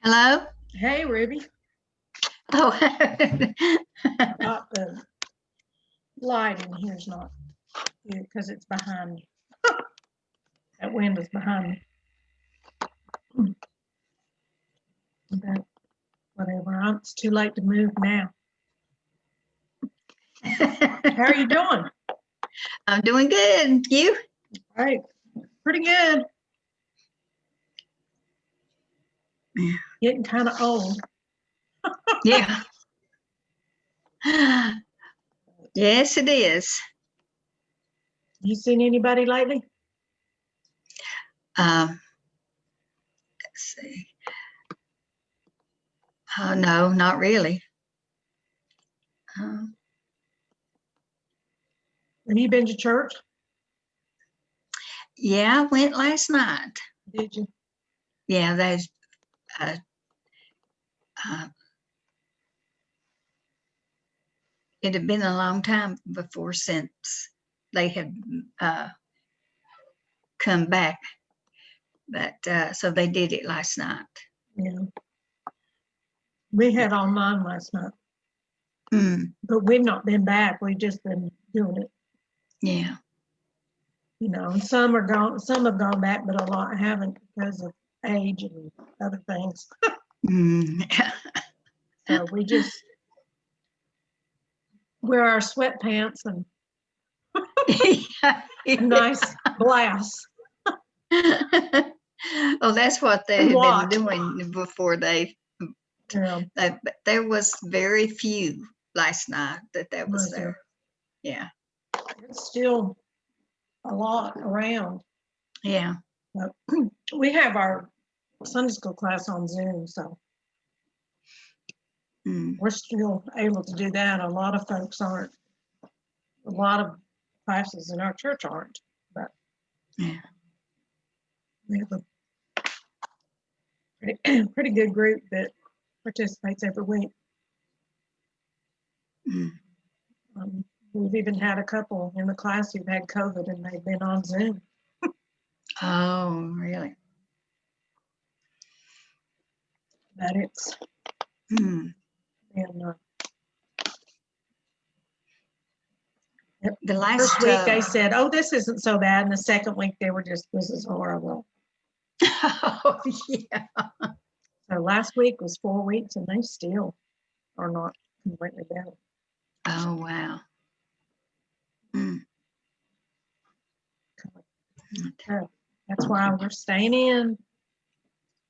Hello? Hey, Ruby. Oh, The light in here is not good because it's behind me. That window's behind me. But whatever. It's too late to move now. How are you doing? I'm doing good. You? Right. Pretty good. Yeah. Getting kind of old. Yeah. Yes, it is. You seen anybody lately? Let's see. Oh, no, not really. Have you been to church? Yeah, I went last night. Did you? Yeah, there's uh, it had been a long time before since they had come back. But so they did it last night. Yeah. We had online last night. But we've not been back. We've just been doing it. Yeah. You know, and some are gone, some have gone back, but a lot haven't because of age and other things. So we just wear our sweatpants and nice blouse. Oh, that's what they had been doing before they. But there was very few last night that was there. Yeah. It's still a lot around. Yeah. But we have our Sunday school class on Zoom, so we're still able to do that. A lot of folks aren't. A lot of classes in our church aren't, but yeah, we have a pretty good group that participates every week. We've even had a couple in the class who've had COVID and they've been on Zoom. Oh, really? But it's been the last first week they said, "Oh, this isn't so bad," and the second week they were just, "This is horrible." Oh, yeah. So last week was 4 weeks, and they still are not completely better. Oh, wow. That's why we're staying in.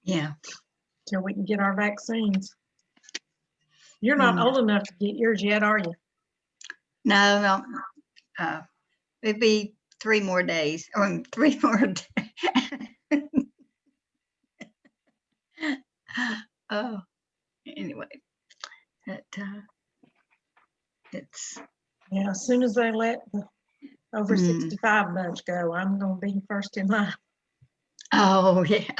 Yeah. Till we can get our vaccines. You're not old enough to get yours yet, are you? No. It'd be 3 more days, or 3 more days. Oh, anyway, it's. Yeah, as soon as they let the over 65 bunch go, I'm going to be first in line. Oh, yeah.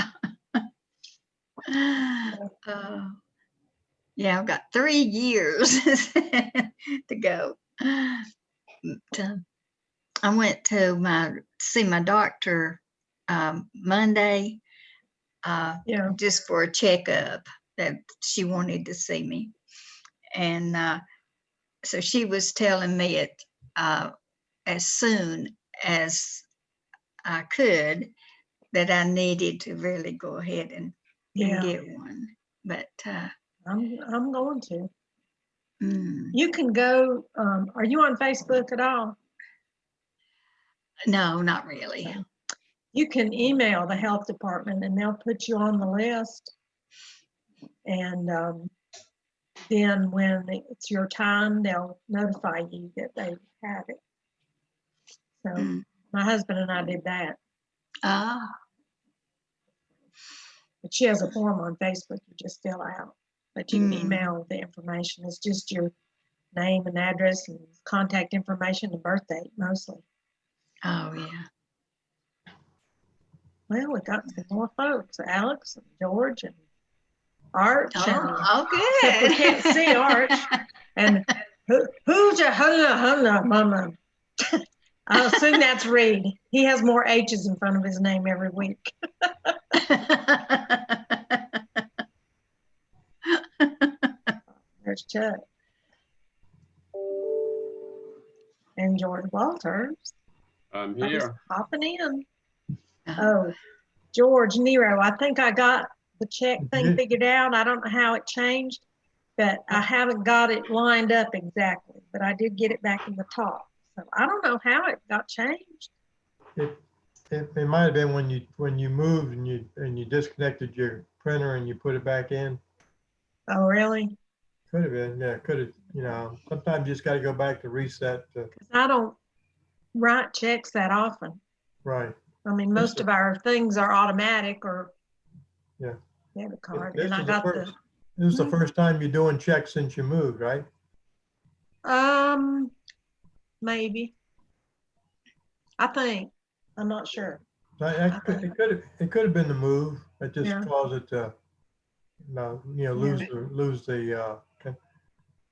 Yeah, I've got 3 years to go. I went to see my doctor Monday, just for a checkup that she wanted to see me, and so she was telling me it as soon as I could that I needed to really go ahead and get one, but I'm going to. You can go. Are you on Facebook at all? No, not really. You can email the health department and they'll put you on the list. And then when it's your time, they'll notify you that they have it. So my husband and I did that. But she has a form on Facebook you just fill out. But you can email the information. It's just your name and address and contact information and birth date mostly. Oh, yeah. Well, we got some more folks, Alex and George and Arch. Oh, good. Except we can't see Arch. And who's your mama? I assume that's Reed. He has more H's in front of his name every week. There's Chuck. And George Walters. I'm I was here. popping in. Uh-huh. Oh, George Nero, I think I got the check thing Mhm. figured out. I don't know how it changed, but I haven't got it lined up exactly, but I did get it back in the top. So I don't know how it got changed. It might have been when you moved and you disconnected your printer and you put it back in. Oh, really? Could have been, yeah, could have, you know, sometimes you just got to go back to reset to, 'Cause I don't write checks that often. right. I mean, most of our things are automatic or Yeah. debit card. This And I is got this is the first time you're doing checks since you moved, right? maybe. I think. I'm not sure. It could have been the move that just Yeah. caused it to,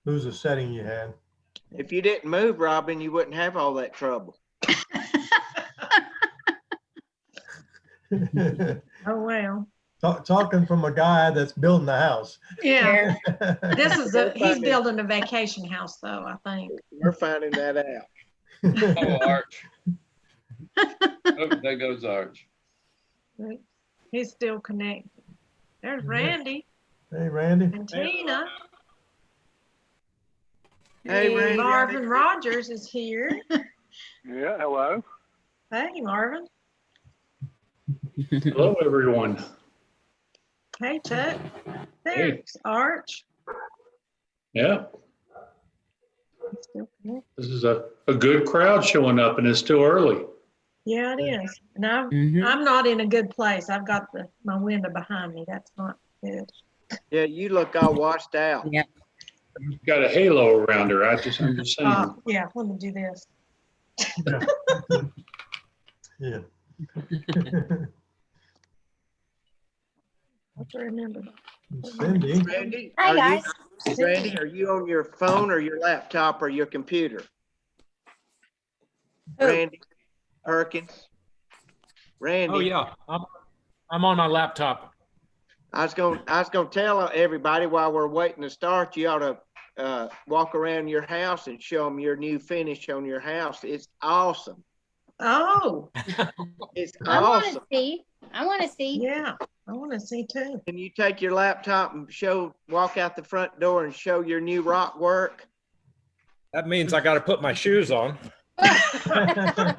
lose the setting you had. If you didn't move, Robin, you wouldn't have all that trouble. Oh, well. Talking from a guy that's building a house. Yeah. He's building a vacation house though, I think. We're finding that out. Oh, Arch. Oh, there goes Arch. He's still connected. There's Randy Hey, Randy. and Tina. Hey, Randy. Marvin Rogers is here. Yeah, hello. Hey, Marvin. Hello, everyone. Hey, Chuck. There's Arch. Yeah, He's still connected. this is a good crowd showing up and it's still early. Yeah, it is. And I'm not in a good place. I've got my window behind me. That's not good. Yeah, you look all washed out. Yeah. You've got a halo around her. I'm just saying. Yeah, let me do this. Yeah. I have to remember. Cindy. Randy, Hi, guys. Randy, are you on your phone or your laptop or your computer? Who? Randy Perkins. Randy. Oh yeah, I'm on my laptop. I was gonna tell everybody while we're waiting to start, you ought to walk around your house and show them your new finish on your house. It's awesome. Oh, It's I want to awesome. see. I want to see. yeah. I want to see too. Can you take your laptop and walk out the front door and show your new rock work? That means I got to put my shoes on. I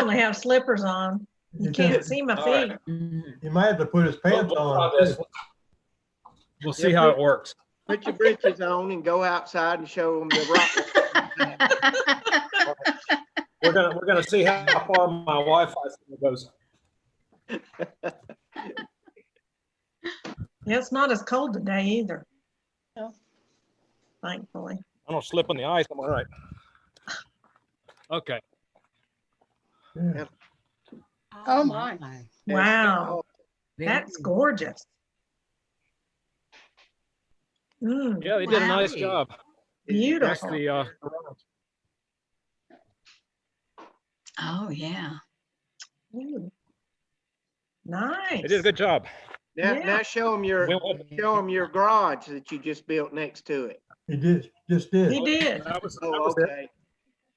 only have slippers on. You can't see my All right. feet. He might have to put his pants We'll on. try this. We'll see how it works. Put your britches on and go outside and show them the rock. We're gonna see how far my Wi-Fi signal goes. Yeah, it's not as cold today either. No. Thankfully. I don't slip on the ice. I'm all right. Okay. Yeah. Oh my. Wow, that's gorgeous. Yeah, they did a nice job. Beautiful. Actually, Oh, yeah. Ooh. Nice. they did a good job. Now show them your garage that you just built next to it. He just He did. did. That was Oh, it. okay.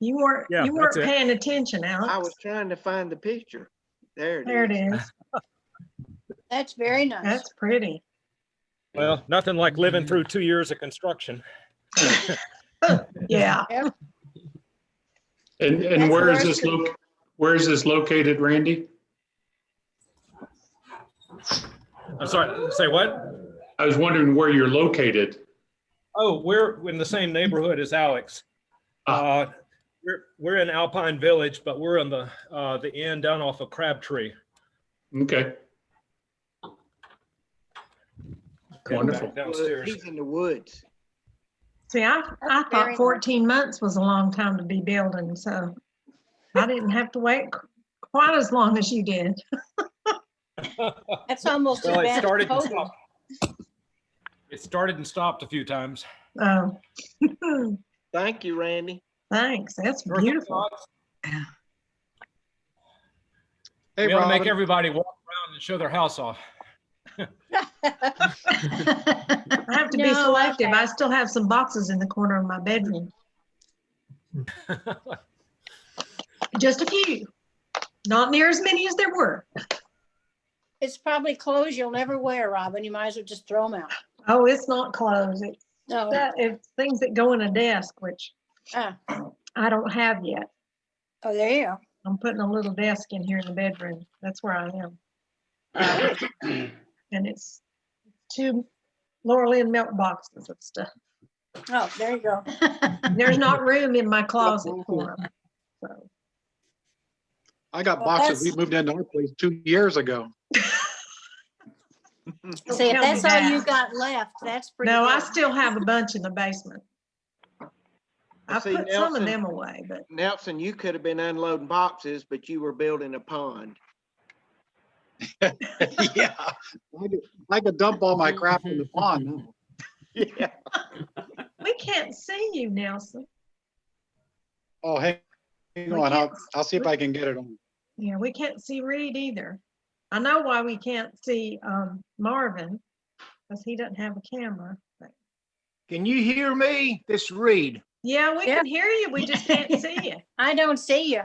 You weren't Yeah, you weren't that's it. paying attention, Alex. I was trying to find the picture. There There it it is. is. That's very nice. That's pretty. Well, nothing like living through 2 years of construction. Yeah. And That's where is worse this where is this located, Randy? I'm sorry. Say what? I was wondering where you're located. Oh, we're in the same neighborhood as Alex. We're in Alpine Village, but we're on the end down off of Crabtree. Okay. Wonderful. Back downstairs. He's in the woods. See, I very thought nice. 14 months was a long time to be building, so I didn't have to wait quite as long as you did. That's almost Well, as it bad as started and COVID. stopped. It started and stopped a few times. Oh, Thank you, Randy. thanks. That's North of beautiful. Fox. Hey, We ought to make Robin. everybody walk around and show their house off. I have to be No, selective. okay. I still have some boxes in the corner of my bedroom. Just a few. Not near as many as there were. It's probably clothes you'll never wear, Robin. You might as well just throw them out. Oh, it's not clothes. No. It's things that go in a desk, which Ah. I don't have yet. Oh, there you go. I'm putting a little desk in here in the bedroom. That's where I am. And it's 2 Laurel milk boxes of stuff. Oh, there you go. There's not room in my closet for them. So I got Well, boxes. We that's- moved into our place 2 years ago. don't See, if tell me that's all that. you got left, that's pretty No, I good. still have a bunch in the basement. I See, put some of Nelson- them away, but Nelson, you could have been unloading boxes, but you were building a pond. Yeah. I could dump all my crap in the pond now. Yeah. we can't see you, Nelson. Oh, hang We on. can't- I'll see if I can get it on. Yeah, we can't see Reed either. I know why we can't see Marvin, because he doesn't have a camera. But Can you hear me? This is Reed. yeah, we Yeah. can hear you. We just can't see you. I don't see you.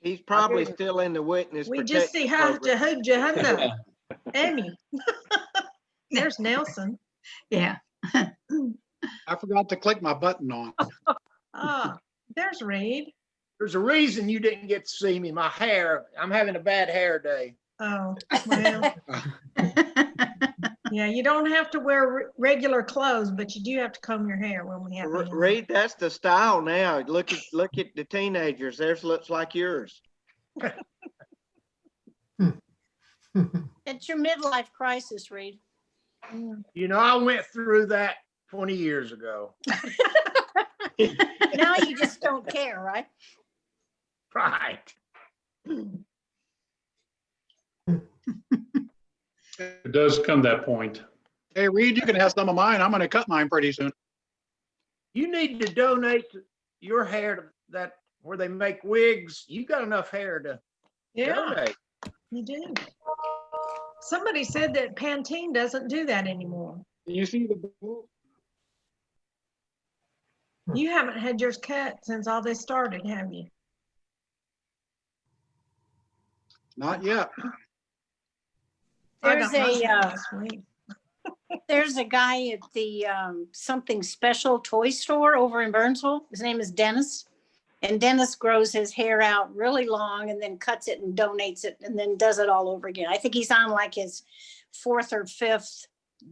He's probably still in the witness We just see protection program. Hujahuna. Emmy. There's Nelson. Yeah. I forgot to click my button on. Ah, there's Reed. There's a reason you didn't get to see me. My hair, I'm having a bad hair day. Oh, well, yeah, you don't have to wear regular clothes, but you do have to comb your hair when we have. you on. Reed, that's the style now. Look at the teenagers. Theirs looks like yours. It's your midlife crisis, Reed. You know, I went through that 20 years ago. Now you just don't care, right? Right. It does come that point. Hey, Reed, you can have some of mine. I'm going to cut mine pretty soon. You need to donate your hair to that where they make wigs. You got enough hair to Yeah, donate. you do. Somebody said that Pantene doesn't do that anymore. Can you see the book? You haven't had yours cut since all this started, have you? Not yet. I There's got mine a cut last week. there's a guy at the something special toy store over in Burnsville. His name is Dennis. And Dennis grows his hair out really long and then cuts it and donates it and then does it all over again. I think he's on like his 4th or 5th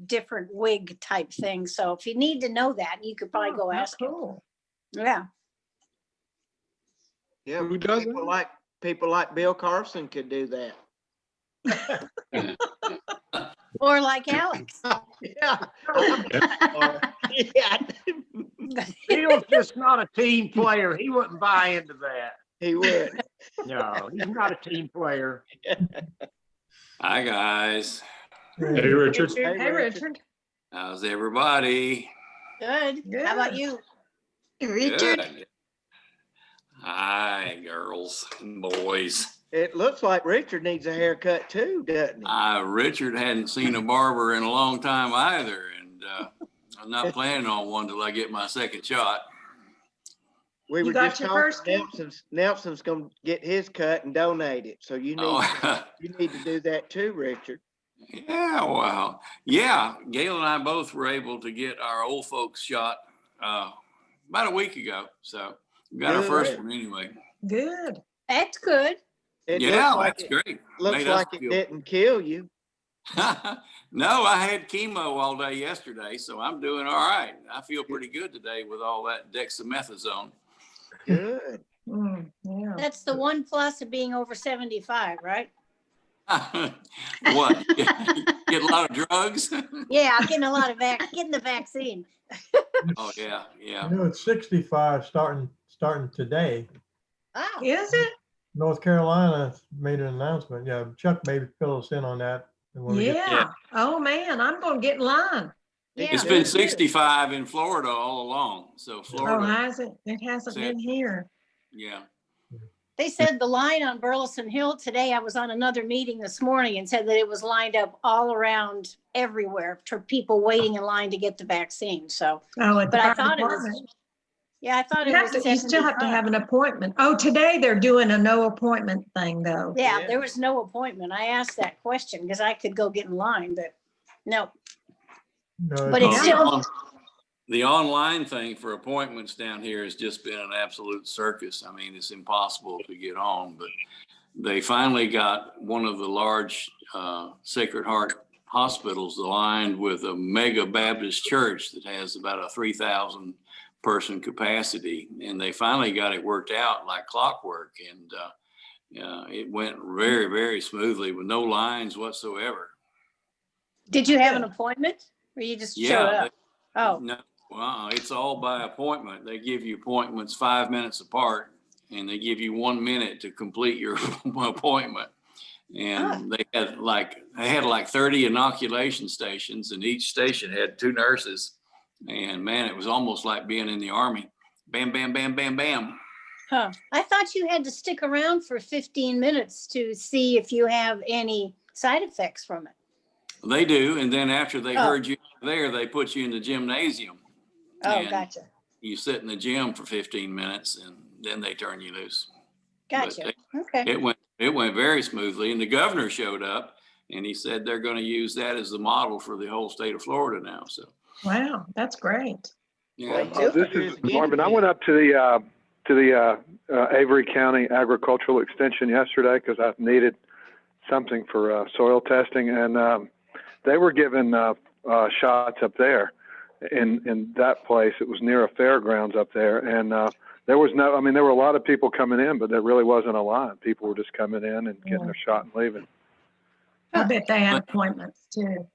different wig type thing. So if you need to know that, you could probably go that's ask him. cool. Yeah. Yeah, Who does people like Bill Carson could do that. Or like Alex. Yeah. Yeah. Bill's just not a team player. He wouldn't buy into that. He would. No, he's not a team player. Hi, guys. Hey, Richard. Hey, Richard. How's everybody? Good. Good. How about you? Richard, Good. Hi, girls and boys. It looks like Richard needs a haircut too, doesn't he? Richard hadn't seen a barber in a long time either, and I'm not planning on one till I get my second shot. We You were got just your talking, first one? Nelson's gonna get his cut and donate it, so you Oh, need to do that too, Richard. yeah, wow. Yeah, Gail and I both were able to get our old folks shot about a week ago. So we got our first one anyway. Good. That's good. It Yeah, looks like that's great. Looks Made us like it feel- didn't kill you. No, I had chemo all day yesterday, so I'm doing all right. I feel pretty good today with all that dexamethasone. Good. Yeah. That's the one plus of being over 75, right? What? Get a lot of drugs? Yeah, getting a lot of getting the vaccine. Oh yeah, yeah. You know, it's 65 starting today. Oh, Is it? North Carolina made an announcement. Yeah, Chuck maybe fill us in on that. when we get- Yeah. Oh, man, I'm going to get in line. yeah. It's been 65 in Florida all along. So Oh, Florida, has it? It hasn't Said- been here. yeah. They said the line on Burleson Hill today, I was on another meeting this morning and said that it was lined up all around everywhere for people waiting in line to get the vaccine. So, Oh, at the but I fire thought it was, department. yeah, I thought You it have was to, you still have to 75. have an appointment. Oh, today they're doing a no appointment thing though. Yeah, Yeah. there was no appointment. I asked that question because I could go get in line, but no. No, But it's it's not. still, The online thing for appointments down here has just been an absolute circus. I mean, it's impossible to get on, but they finally got one of the large Sacred Heart hospitals aligned with a mega Baptist church that has about a 3,000 person capacity. And they finally got it worked out like clockwork. And it went very, very smoothly with no lines whatsoever. did you have an appointment or you just showed Yeah. up? Oh, No, it's all by appointment. They give you appointments 5 minutes apart, and they give you 1 minute to complete your appointment. And they had like 30 inoculation stations, and each station had 2 nurses. And man, it was almost like being in the Army. Bam, bam, bam, bam, bam. huh. I thought you had to stick around for 15 minutes to see if you have any side effects from it. They do, and then after they Oh. heard you there, they put you in the gymnasium. Oh, And gotcha. you sit in the gym for 15 minutes, and then they turn you loose. Gotcha. But Okay. it went very smoothly, and the governor showed up, and he said they're going to use that as the model for the whole state of Florida now. So, Wow, that's great. yeah. This is Marvin, I went up to the Avery County Agricultural Extension yesterday because I needed something for soil testing, and they were giving shots up there in that place. It was near a fairgrounds up there, and there was no, I mean, there were a lot of people coming in, but there really wasn't a line. People were just coming in and getting their shot and leaving. I bet they had appointments too.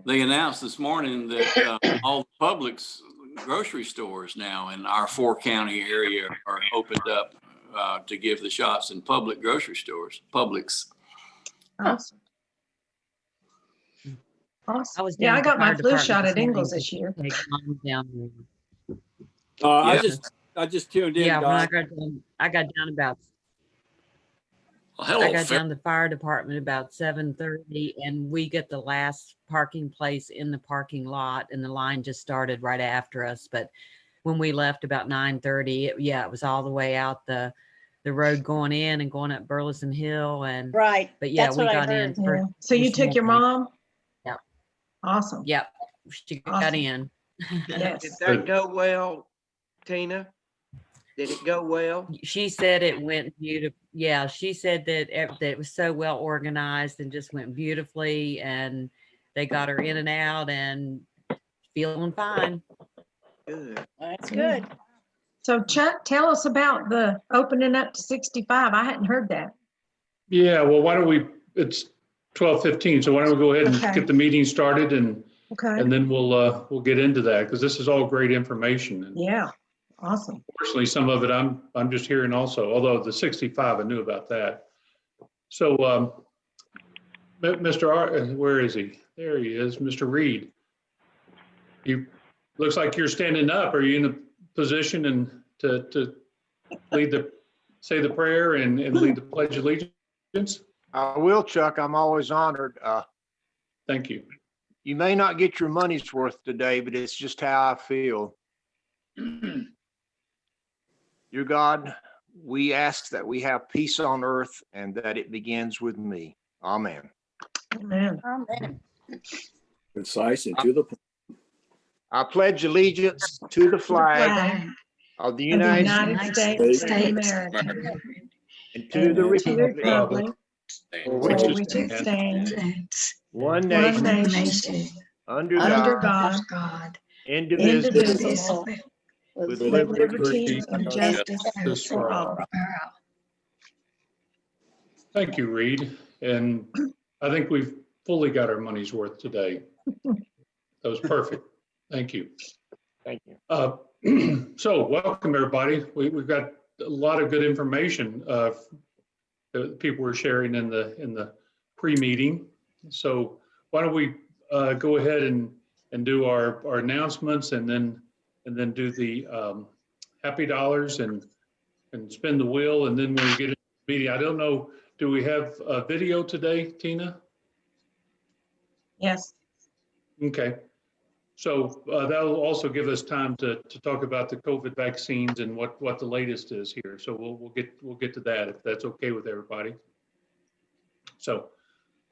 They announced this morning that all the Publix grocery stores now in our 4-county area are opened up to give the shots in public grocery stores, Publix. Awesome. Awesome. was Yeah, down I at the got my fire flu department shot this at Ingles morning this year. to take mom down there. Yeah. I just tuned in, Yeah, when I guys. got down about Well, hello, I got down to the fire department about 7:30, and we get the last parking place in the parking lot, and the line just started right after us. But when we left about 9:30, it was all the way out the road going in and going up Burleson Hill, and Right. but yeah, That's we what I got in heard. Yeah. first. So you this took your morning. mom? Yep. Awesome. Yep, she got Awesome. in. Yes. Did that go well, Tina? Did it go well? She said it went beautiful. Yeah, she said that it was so well organized and just went beautifully, and they got her in and out and feeling fine. Good. That's good. So Chuck, tell us about the opening up to 65. I hadn't heard that. Yeah, well, why don't we, it's 12:15, so why don't we go ahead and Okay. get the meeting started, and Okay. then we'll get into that, because this is all great information. And Yeah. Awesome. personally, some of it I'm just hearing also, although the 65, I knew about that. So, Mr. Where is he? There he is, Mr. Reed. You, looks like you're standing up. Are you in a position and to say the prayer and lead the Pledge of Allegiance? I will, Chuck. I'm always honored. Thank you. You may not get your money's worth today, but it's just how I feel. Dear God, we ask that we have peace on earth and that it begins with me. Amen. Amen. Amen. Concise and to the point. I pledge allegiance to the flag Flag of the of the United United States States of America and to the and to the republic republic for for which it which it stands, stands, one one nation, nation, under under God, God, indivisible, indivisible, with with liberty liberty and justice for all. Thank you, Reed. And I think we've fully got our money's worth today. That was perfect. Thank you. Thank you. So welcome, everybody. We've got a lot of good information that people were sharing in the pre-meeting. So why don't we go ahead and do our announcements, and then do the happy dollars and spin the wheel, and then when we get into meeting. I don't know, do we have a video today, Tina? Yes. Okay. So that'll also give us time to talk about the COVID vaccines and what the latest is here. So we'll get to that if that's okay with everybody. So,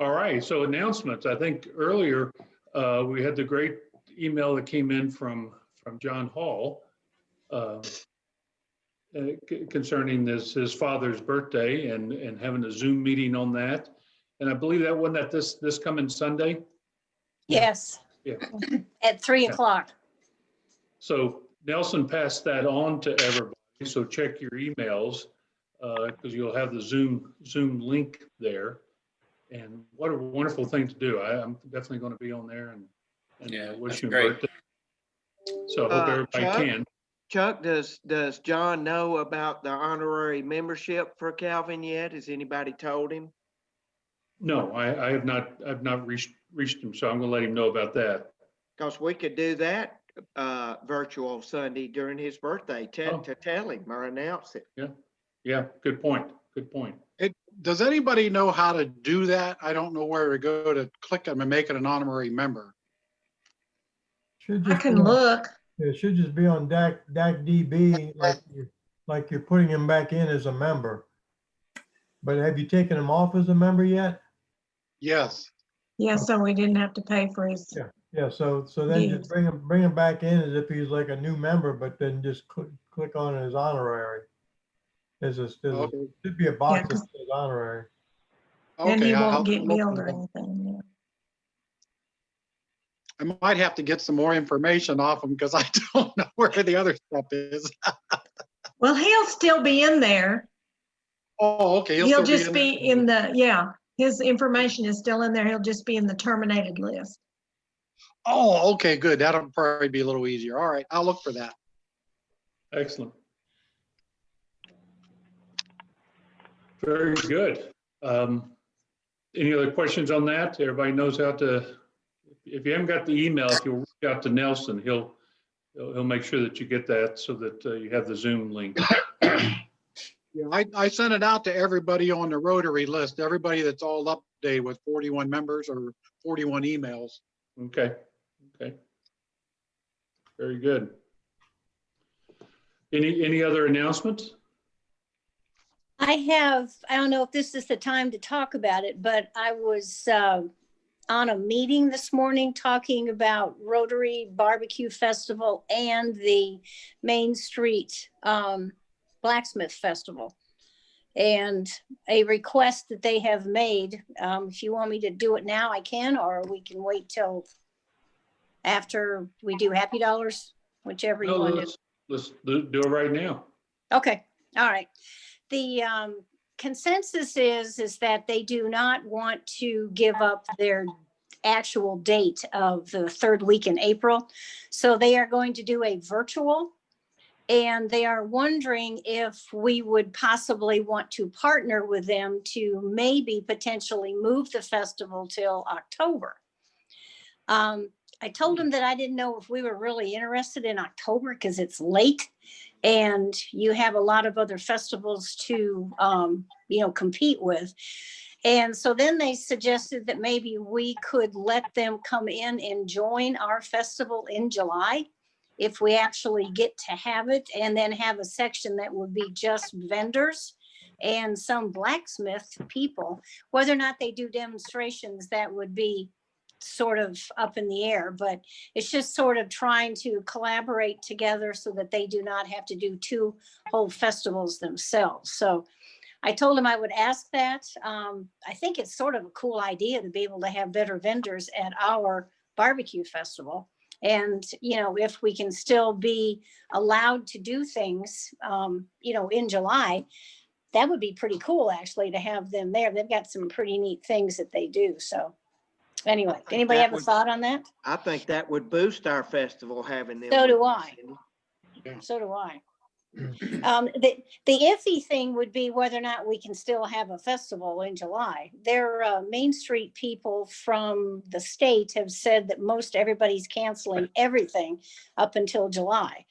all right. So announcements. I think earlier we had the great email that came in from John Hall concerning his father's birthday and having a Zoom meeting on that. And I believe that one that this coming Sunday. Yes. Yeah. At 3 o'clock. So Nelson passed that on to everybody. So check your emails because you'll have the Zoom link there. And what a wonderful thing to do. I'm definitely going to be on there and wish you a birthday. So I hope everybody can. Chuck, does John know about the honorary membership for Calvin yet? Has anybody told him? No, I have not. I've not reached him, so I'm going to let him know about that. Because we could do that virtual Sunday during his birthday to tell him or announce it. Yeah. Good point. Good point. Does anybody know how to do that? I don't know where to go to click them and make it an honorary member. I can look. It should just be on DAC-DB, like you're putting him back in as a member. But have you taken him off as a member yet? Yes. Yeah, so we didn't have to pay for his. Yeah. So then just bring him back in as if he's like a new member, but then just click on his honorary. Should be a box that says honorary. And he won't get billed or anything. Yeah. I might have to get some more information off him because I don't know where the other stuff is. Well, he'll still be in there. Oh, okay. He'll just be in the, his information is still in there. He'll just be in the terminated list. Oh, okay, good. That'll probably be a little easier. All right, I'll look for that. Excellent. Very good. Any other questions on that? Everybody knows how to, if you haven't got the email, if you'll reach out to Nelson, he'll make sure that you get that so that you have the Zoom link. Yeah, I sent it out to everybody on the Rotary list, everybody that's all updated with 41 members or 41 emails. Okay. Very good. Any other announcements? I don't know if this is the time to talk about it, but I was on a meeting this morning talking about Rotary Barbecue Festival and the Main Street Blacksmith Festival. And a request that they have made, if you want me to do it now, I can, or we can wait till after we do Happy Dollars, whichever you want to do. Let's do it right now. Okay, all right. The consensus is that they do not want to give up their actual date of the third week in April. So they are going to do a virtual, and they are wondering if we would possibly want to partner with them to maybe potentially move the festival till October. I told them that I didn't know if we were really interested in October because it's late and you have a lot of other festivals to, compete with. And so then they suggested that maybe we could let them come in and join our festival in July if we actually get to have it, and then have a section that would be just vendors and some blacksmith people. Whether or not they do demonstrations, that would be sort of up in the air, but it's just sort of trying to collaborate together so that they do not have to do two whole festivals themselves. So I told him I would ask that. I think it's sort of a cool idea to be able to have better vendors at our barbecue festival. And, if we can still be allowed to do things, in July, that would be pretty cool actually to have them there. They've got some pretty neat things that they do. So anyway, anybody have a thought on that? I think that would boost our festival having them. So do I. So do I. The iffy thing would be whether or not we can still have a festival in July. Their Main Street people from the state have said that most everybody's canceling everything up until July.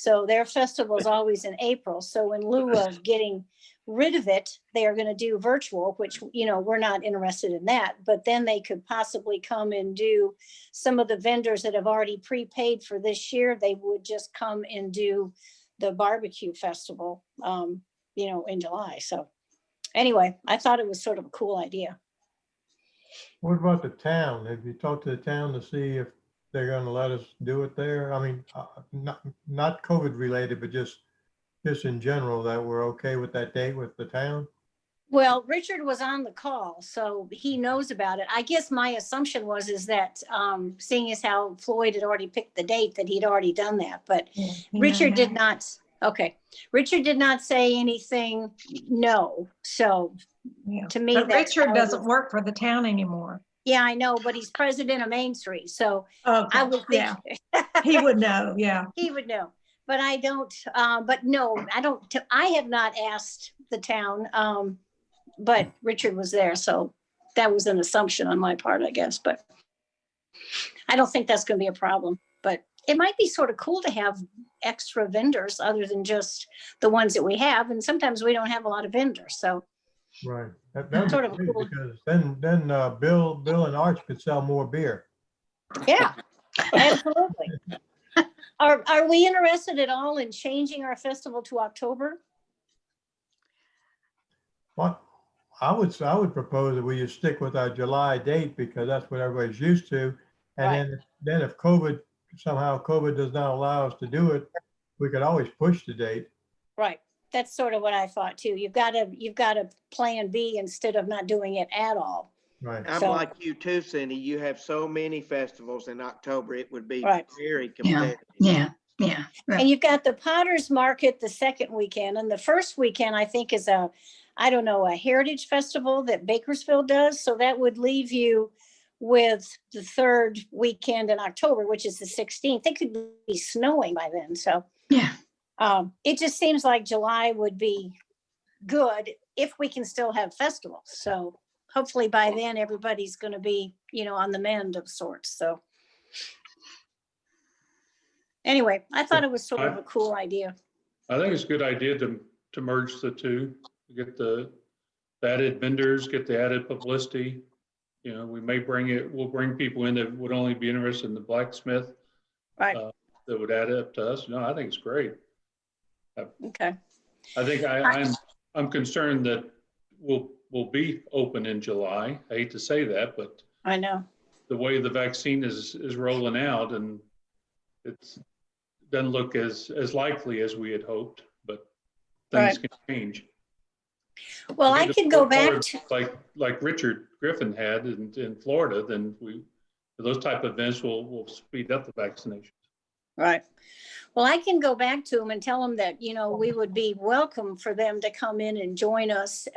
So their festival is always in April. So in lieu of getting rid of it, they are going to do virtual, which, you know, we're not interested in that. But then they could possibly come and do some of the vendors that have already prepaid for this year. They would just come and do the barbecue festival, you know, in July. So anyway, I thought it was sort of a cool idea. What about the town? Have you talked to the town to see if they're going to let us do it there? I mean, not COVID related, but just in general, that we're okay with that date with the town? Well, Richard was on the call, so he knows about it. I guess my assumption is that seeing as how Floyd had already picked the date, that he'd already done that, but Richard did not. Okay, Richard did not say anything. No, so to me, but Richard doesn't work for the town anymore. Yeah, I know, but he's president of Main Street, so okay. I would think he would know. Yeah, he would know. But I don't. But no, I don't. I have not asked the town. But Richard was there, so that was an assumption on my part, I guess. But I don't think that's going to be a problem. But it might be sort of cool to have extra vendors other than just the ones that we have. And sometimes we don't have a lot of vendors, so. Right. That's sort of cool. Because then Bill and Arch could sell more beer. Yeah, absolutely. Are we interested at all in changing our festival to October? What I would propose that we just stick with our July date because that's what everybody's used to. And then if somehow COVID does not allow us to do it, we could always push the date. Right. That's sort of what I thought too. You've got a plan B instead of not doing it at all. Right. I'm like you too, Cindy. You have so many festivals in October, it would be very competitive. Yeah. And you've got the Potter's Market the second weekend, and the first weekend I think is a heritage festival that Bakersfield does. So that would leave you with the third weekend in October, which is the 16th. It could be snowing by then. So yeah. It just seems like July would be good if we can still have festivals. So hopefully by then everybody's going to be, on the mend of sorts. So anyway, I thought it was sort of a cool idea. I think it's a good idea to merge the two, get the added vendors, get the added publicity. We'll bring people in that would only be interested in the blacksmith. Right. That would add up to us. No, I think it's great. Okay. I think I'm concerned that we'll be open in July. I hate to say that, but I know the way the vaccine is rolling out, and it doesn't look as likely as we had hoped, but things can change. Well, I can go back to like Richard Griffin had in Florida, then those type of events will speed up the vaccinations. Right. Well, I can go back to them and tell them that, we would be welcome for them to come in and join us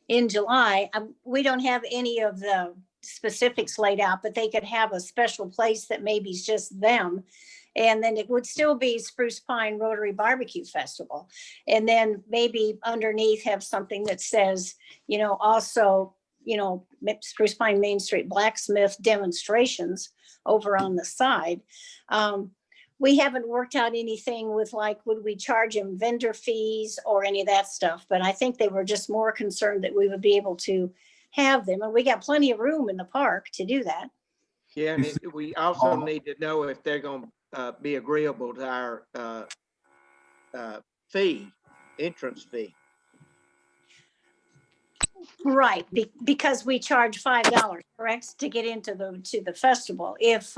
in July. We don't have any of the specifics laid out, but they could have a special place that maybe is just them. And then it would still be Spruce Pine Rotary Barbecue Festival. And then maybe underneath have something that says, also, Spruce Pine Main Street Blacksmith demonstrations over on the side. We haven't worked out anything with would we charge them vendor fees or any of that stuff, but I think they were just more concerned that we would be able to have them. And we got plenty of room in the park to do that. Yeah, and we also need to know if they're going to be agreeable to our entrance fee. Right, because we charge $5, correct, to get into the festival. If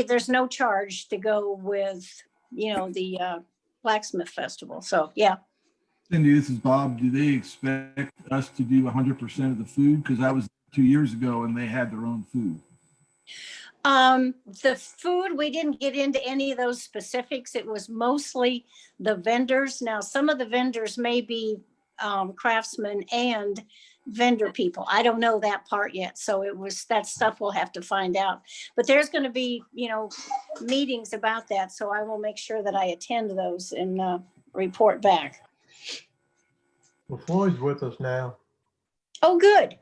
there's no charge to go with the blacksmith festival. So yeah. Cindy, this is Bob. Do they expect us to do 100% of the food? Because I was 2 years ago and they had their own food. The food, we didn't get into any of those specifics. It was mostly the vendors. Now, some of the vendors may be craftsmen and vendor people. I don't know that part yet. So that stuff we'll have to find out. But there's going to be, meetings about that. So I will make sure that I attend those and report back. Well, Floyd's with us now. Oh, good.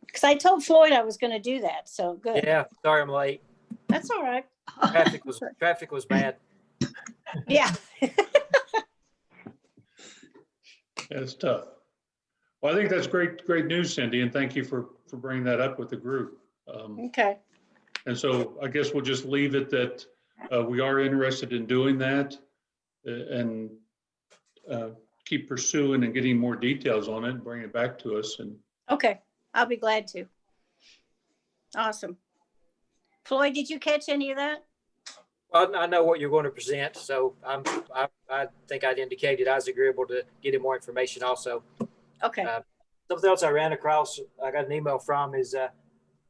Because I told Floyd I was going to do that. So good. Yeah, sorry I'm late. That's all right. Traffic was bad. Yeah. That's tough. Well, I think that's great news, Cindy, and thank you for bringing that up with the group. Okay. And so I guess we'll just leave it that we are interested in doing that and keep pursuing and getting more details on it and bring it back to us. And Okay. I'll be glad to. Awesome. Floyd, did you catch any of that? Well, I know what you're going to present, so I think I'd indicated I was agreeable to getting more information also. Okay. Something else I ran across, I got an email from is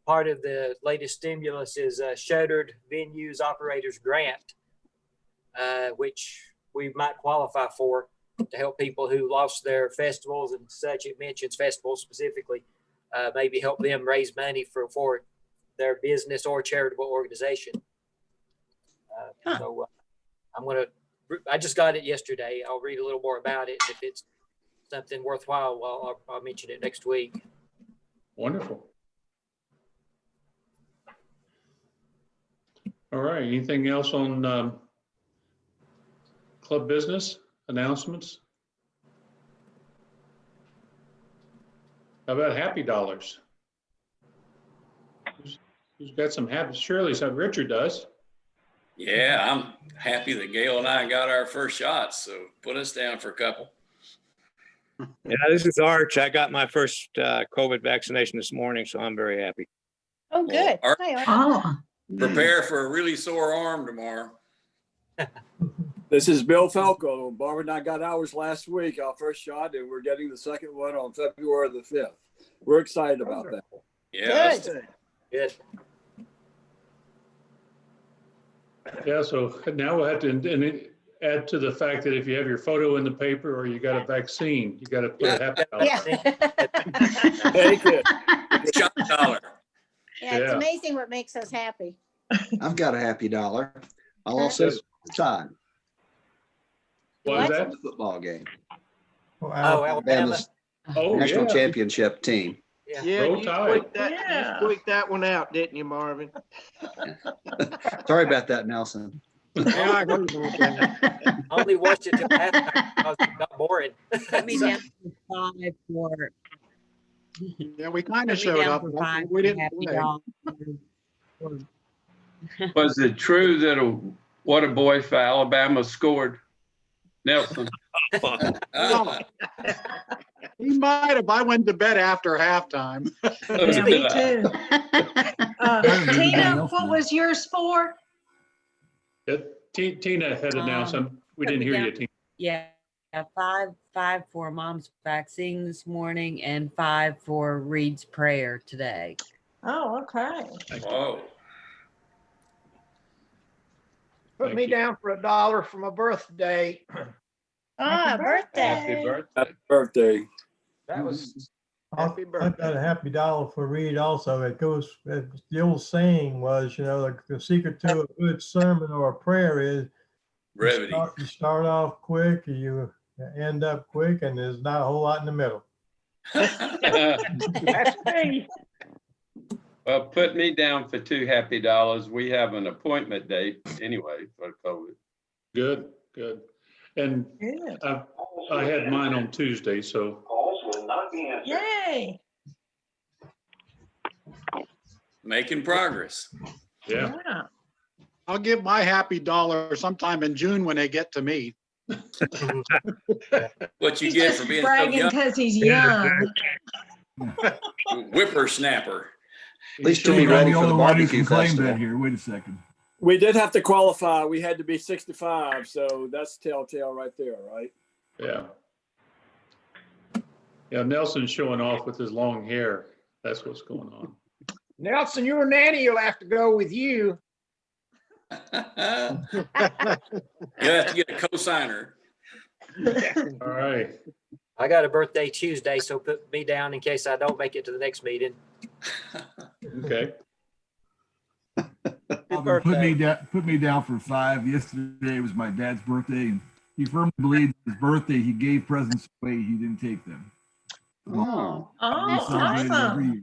part of the latest stimulus is a Shuttered Venues Operators Grant, which we might qualify for to help people who lost their festivals and such. It mentions festivals specifically, maybe help them raise money for their business or charitable organization. So I just got it yesterday. I'll read a little more about it. If it's something worthwhile, well, I'll mention it next week. wonderful. All right. Anything else on club business announcements? How about happy dollars? Who's got some happy? Surely some. Richard does. Yeah, I'm happy that Gail and I got our first shots, so put us down for a couple. Yeah, this is Arch. I got my first COVID vaccination this morning, so I'm very happy. Oh, good. Well, Hi, Art. Oh, Prepare for a really sore arm tomorrow. This is Bill Falco. Barbara and I got ours last week, our first shot, and we're getting the second one on February the 5th. We're excited about that. Yeah. Good. Yeah, so now we'll have to add to the fact that if you have your photo in the paper or you got a vaccine, you got to put a happy dollar. Yeah. Very good. Shot dollar. Yeah, it's Yeah. amazing what makes us happy. I've got a happy dollar. I'll also sign What was What? that? the football game. Oh, Alabama. Alabama's Oh, national yeah. championship team. Yeah, Roll you Tide. squeaked that one out, didn't you, Marvin? Sorry about that, Nelson. Yeah, I heard about that. I only watched it till halftime because it got boring. Put me down for 5 for. Yeah, we kind of Put me showed down up. for but 5 We for didn't happy play. dollars. Was it true that what a boy for Alabama scored? Nelson. Oh, he might have. I went to bed after halftime. Yeah, me too. Tina, what was yours for? Tina had announced them. We put didn't me hear down. you, Tina. Yeah, 5 for mom's vaccine this morning and 5 for Reed's prayer today. Oh, okay. Whoa. Put me down for $1 for my birthday. Ah, birthday. Happy birthday. Happy birthday. That was I've happy I've birthday. got a happy dollar for Reed also. It goes, the old saying was, the secret to a good sermon or a prayer is Brevity. you start off quick, you end up quick, and there's not a whole lot in the middle. That's me. Well, put me down for 2 happy dollars. We have an appointment date anyway for COVID. Good. And Good. I had mine on Tuesday, so. Yay. Making progress. Yeah. Yeah. I'll give my happy dollar sometime in June when they get to me. What you He's get just for being so bragging young. because he's young. Whippersnapper. At least He's to be showing ready The for the only one who barbecue can claim festival. that here. Wait a second. We did have to qualify. We had to be 65, so that's telltale right there, right? Yeah. Yeah, Nelson's showing off with his long hair. That's what's going on. Nelson, your nanny will have to go with you. You have to get a cosigner. All right. I got a birthday Tuesday, so put me down in case I don't make it to the next meeting. Okay. Put me down for 5. Yesterday was my dad's birthday, and he firmly believed his birthday he gave presents away. He didn't take them. Oh, We celebrate it every Awesome. year.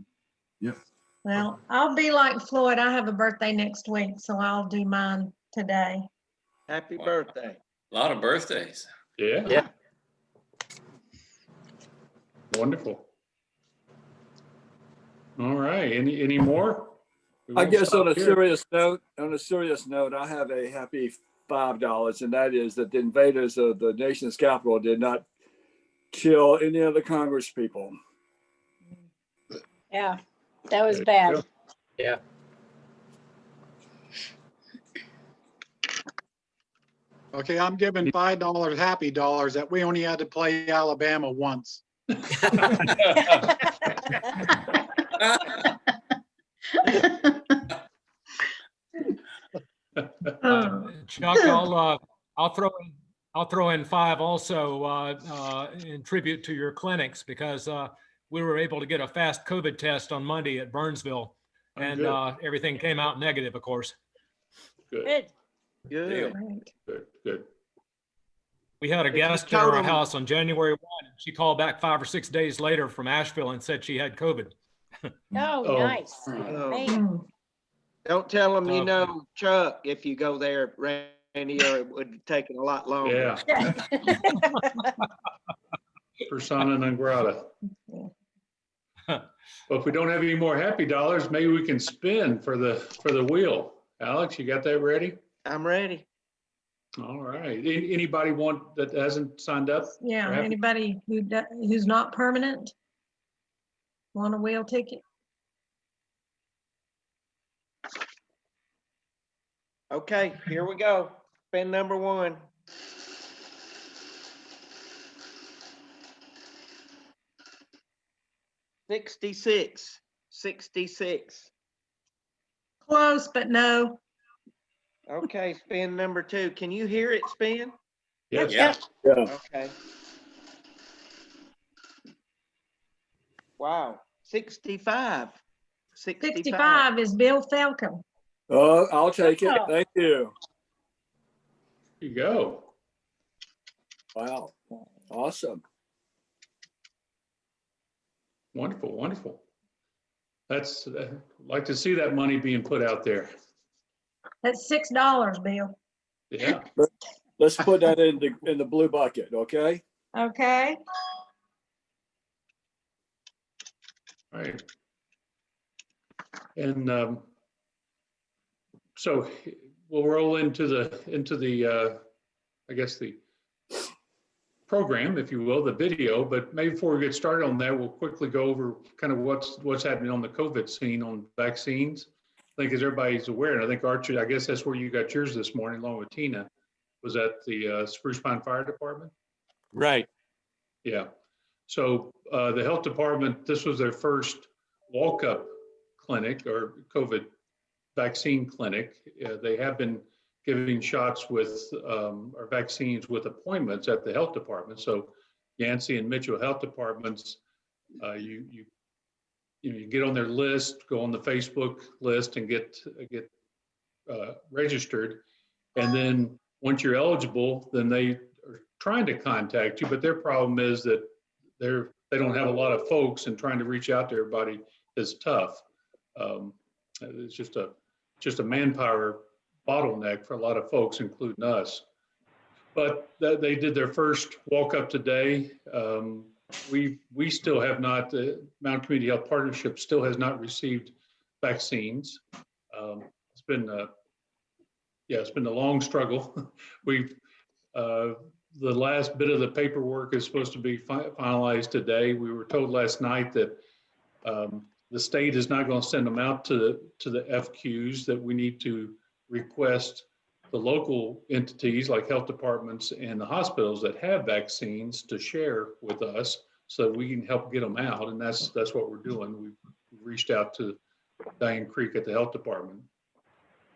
Yep. Well, I'll be like Floyd. I have a birthday next week, so I'll do mine today. Happy birthday. A lot of birthdays. Yeah. Yeah. Wonderful. All right. Any more? We I won't guess stop on a here. serious note, I have a happy $5, and that is that the invaders of the nation's capital did not kill any of the Congress people. Yeah, that was There you bad. go. Yeah. Okay, I'm giving $5 happy dollars that we only had to play Alabama once. Chuck, I'll throw in 5 also in tribute to your clinics, because we were able to get a fast COVID test on Monday at Burnsville, and everything came out negative, of course. Good. Good. Good. We had a If you guest in told our 'em- house on January 1. And she called back 5 or 6 days later from Asheville and said she had COVID. Oh, nice. Man. Don't tell them you Oh. know Chuck if you go there, Randy, or it would have taken a lot longer. Yeah. Persona non grata. Well, if we don't have any more happy dollars, maybe we can spin for the wheel. Alex, you got that ready? I'm ready. All right. Anybody that hasn't signed up? Yeah, for happy- anybody who's not permanent want a wheel ticket? Okay, here we go. Spin number 1. $66. Close, but no. Okay, spin number 2. Can you hear it spin? Yes. Yeah. Okay. Wow, 65. 65 is Bill Falcon. Oh, I'll take it. Wow. Thank you. Here you go. Wow. Awesome. Wonderful. That's like to see that money being put out there. That's $6, Bill. Yeah. Let's put that in the blue bucket, okay? Okay. All right. And so we'll roll into the I guess the program, if you will, the video. But maybe before we get started on that, we'll quickly go over kind of what's happening on the COVID scene on vaccines. I think as everybody's aware, and I think Archie, I guess that's where you got yours this morning, along with Tina, was at the Spruce Pine Fire Department. Right. Yeah. So the health department, this was their first walk-up clinic or COVID vaccine clinic. They have been giving shots with or vaccines with appointments at the health department. So Yancey and Mitchell health departments, you get on their list, go on the Facebook list, and get registered. And then once you're eligible, then they are trying to contact you. But their problem is that they don't have a lot of folks, and trying to reach out to everybody is tough. It's just a manpower bottleneck for a lot of folks, including us. But they did their first walk up today. We still have not, the Mountain Community Health Partnership still has not received vaccines. It's been a long struggle. The last bit of the paperwork is supposed to be finalized today. We were told last night that the state is not going to send them out to the FQs, that we need to request the local entities like health departments and the hospitals that have vaccines to share with us so that we can help get them out. And that's what we're doing. We've reached out to Diane Creek at the health department.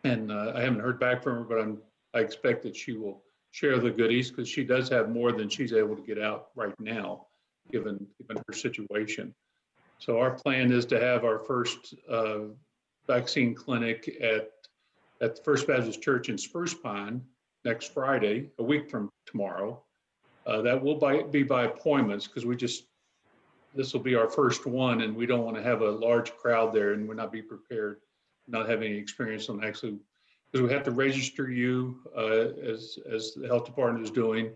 And I haven't heard back from her, but I expect that she will share the goodies, because she does have more than she's able to get out right now, given her situation. So our plan is to have our first vaccine clinic at the First Baptist Church in Spruce Pine next Friday, a week from tomorrow. That will be by appointments, because this will be our first one, and we don't want to have a large crowd there and we'll not be prepared, not have any experience on actually, because we have to register you as the health department is doing.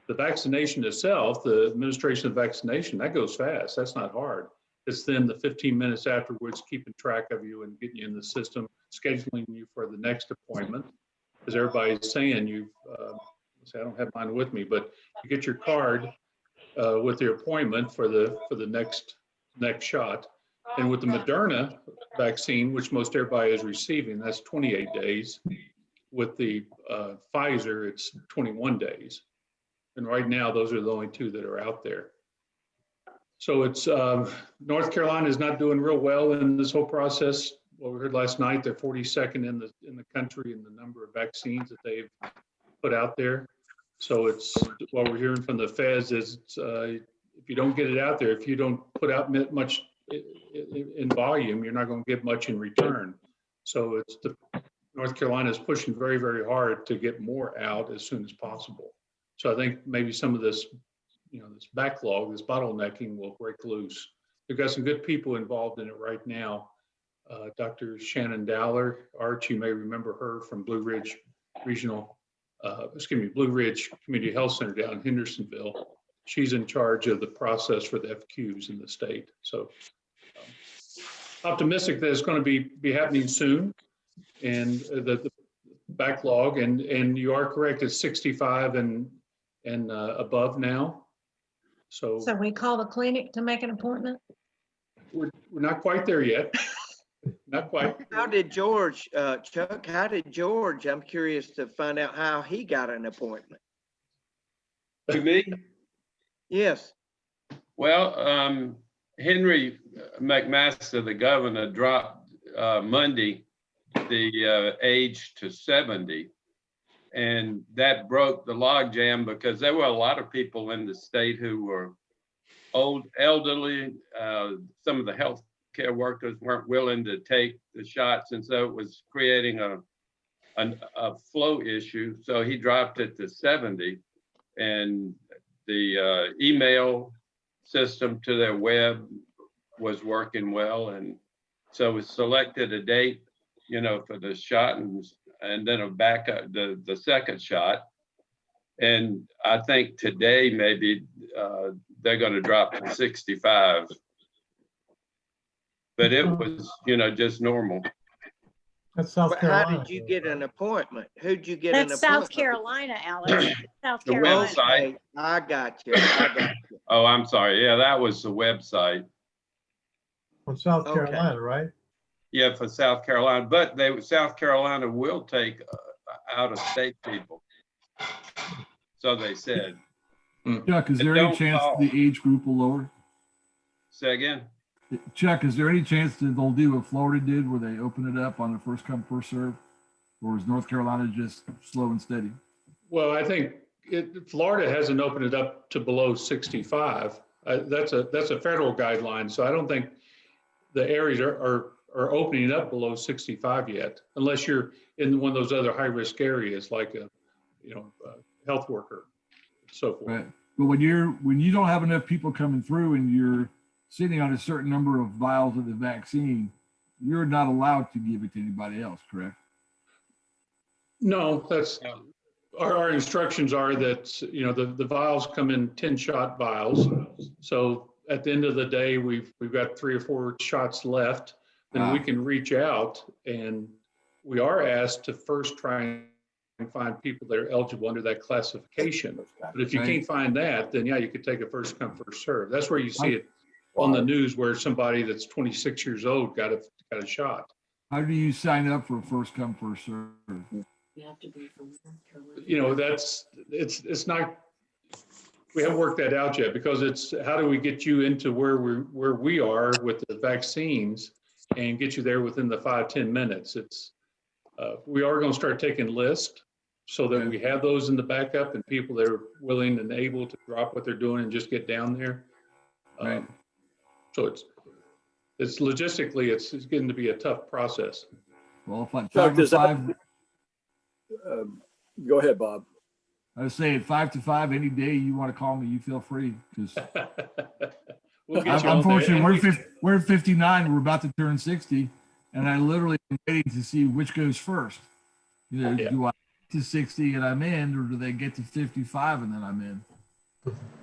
The vaccination itself, the administration of vaccination, that goes fast. That's not hard. It's then the 15 minutes afterwards, keeping track of you and getting you in the system, scheduling you for the next appointment. As everybody's saying, I don't have mine with me, but you get your card with your appointment for the next shot. And with the Moderna vaccine, which most everybody is receiving, that's 28 days. With the Pfizer, it's 21 days. And right now, those are the only two that are out there. So it's North Carolina is not doing real well in this whole process. What we heard last night, they're 42nd in the country in the number of vaccines that they've put out there. So it's what we're hearing from the feds is if you don't get it out there, if you don't put out much in volume, you're not going to get much in return. So it's North Carolina is pushing very, very hard to get more out as soon as possible. So I think maybe some of this, this backlog, this bottlenecking will break loose. We've got some good people involved in it right now. Dr. Shannon Dowler, Arch, you may remember her from Blue Ridge Blue Ridge Community Health Center down in Hendersonville. She's in charge of the process for the FQs in the state. So optimistic that it's going to be happening soon. And the backlog, and you are correct, it's 65 and above now. So we call the clinic to make an appointment? We're not quite there yet. Not quite. How did George, Chuck, I'm curious to find out how he got an appointment. To me? Yes. Well, Henry McMaster, the governor, dropped Monday the age to 70. And that broke the logjam because there were a lot of people in the state who were old, elderly. Some of the healthcare workers weren't willing to take the shots. And so it was creating a flow issue. So he dropped it to 70. And the email system to their web was working well. And so we selected a date, for the shot and then a backup, the second shot. And I think today maybe they're going to drop to 65. But it was, just normal. That's South Carolina. How did you get an appointment? Who'd you get That's an appointment? South Carolina, Alex. South The Carolina. website. Okay, I got you. Oh, I'm sorry. Yeah, that was the website. From South Carolina, right? Yeah, for South Carolina, but South Carolina will take out-of-state people. So they said. Chuck, is there any chance the age group will lower? Say again? Chuck, is there any chance that they'll do what Florida did where they open it up on a first come, first serve? Or is North Carolina just slow and steady? Well, I think Florida hasn't opened it up to below 65. That's a federal guideline. So I don't think the areas are opening up below 65 yet, unless you're in one of those other high risk areas like a health worker, so forth. Right. But when you don't have enough people coming through and you're sitting on a certain number of vials of the vaccine, you're not allowed to give it to anybody else, correct? No, that's our instructions are that the vials come in 10-shot vials. So at the end of the day, we've got 3 or 4 shots left. Then we can reach out, and we are asked to first try and find people that are eligible under that classification. But if you can't find that, then yeah, you could take a first come, first serve. That's where you see it on the news where somebody that's 26 years old got a shot. How do you sign up for first come, first serve? You have to be from South Carolina. It's not, we haven't worked that out yet, because it's how do we get you into where we are with the vaccines and get you there within the 5-10 minutes. We are going to start taking lists so that we have those in the backup and people that are willing and able to drop what they're doing and just get down there. Right. So it's logistically, it's getting to be a tough process. Well, if I'm Chuck, 5 to 5, go ahead, Bob. I was saying 5 to 5, any day you want to call me, you feel free. Because unfortunately, we're 59, we're about to turn 60, and I literally am waiting to see which goes first. You know, Yeah. do I get to 60 and I'm in, or do they get to 55 and then I'm in?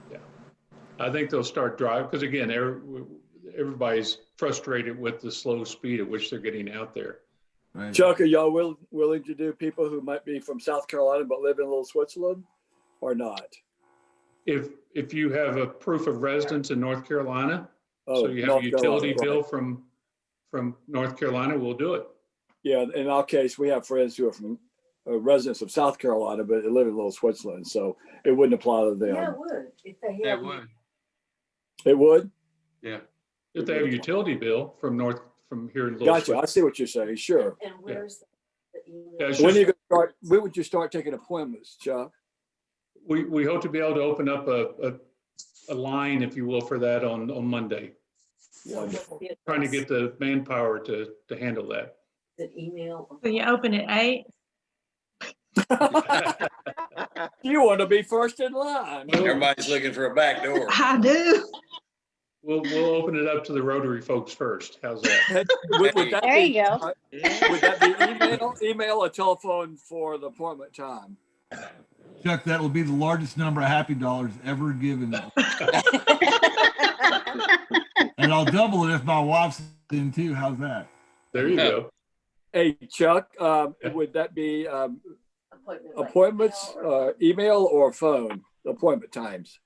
Yeah. I think they'll start driving because again, everybody's frustrated with the slow speed at which they're getting out there. Right. Chuck, are y'all willing to do people who might be from South Carolina but live in Little Switzerland or not? If you have a proof of residence in North Carolina, Oh, so you have North a utility Carolina, bill right. from North Carolina, we'll do it. Yeah, in our case, we have friends who are from residents of South Carolina, but they live in Little Switzerland, so it wouldn't apply to them. Yeah, it would. If they Yeah, have. it would. It would? Yeah. If they have a utility bill from here in Little Gotcha. I Switzerland. see what you're saying. Sure. And where's the email? Yeah, it's When, just- when would you start taking appointments, Chuck? we hope to be able to open up a line, if you will, for that on Monday. Wonderful. Trying to get the manpower to handle that. The email. So you open at 8? You want to be first in line. Everybody's looking for a back door. I do. We'll open it up to the Rotary folks first. How's that? Would that There be, you go. Would that be email or telephone for the appointment time? Chuck, that will be the largest number of happy dollars ever given. And I'll double it if my wife's in too. How's that? There you go. Hey, Chuck, would that be appointments, email or phone appointment times?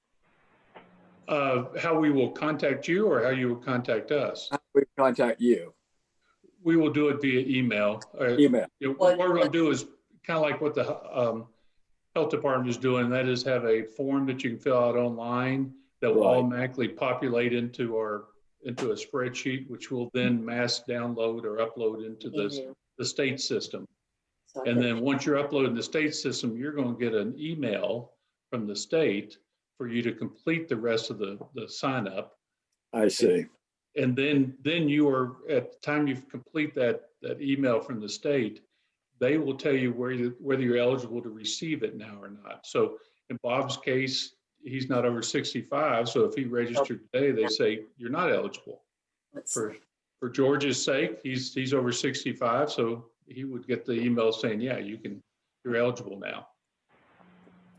How we will contact you or how you will contact us? How we contact you? We will do it via email. Email. What we're going to do is kind of like what the health department is doing. That is have a form that you can fill out online that will automatically populate into a spreadsheet, which will then mass download or upload into the state system. And then once you're uploading the state system, you're going to get an email from the state for you to complete the rest of the sign up. I see. And then you are, at the time you complete that email from the state, they will tell you whether you're eligible to receive it now or not. So in Bob's case, he's not over 65. So if he registered today, they say you're not eligible. For George's sake, he's over 65. So he would get the email saying, yeah, you're eligible now.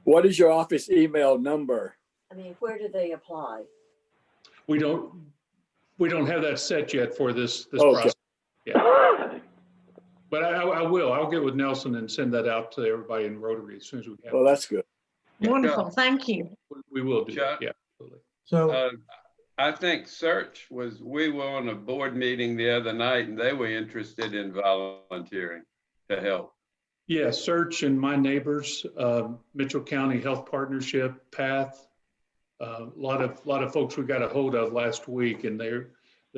What is your office email number? I mean, where do they apply? We don't have that set yet for this Okay. process. Yeah. But I'll get with Nelson and send that out to everybody in Rotary as soon as we have. Well, that's good. Wonderful. Thank you. We will do Chuck? that. Yeah, absolutely. So I think we were on a board meeting the other night and they were interested in volunteering to help. Yeah, Search and My Neighbors, Mitchell County Health Partnership, PATH, a lot of folks we got a hold of last week, and they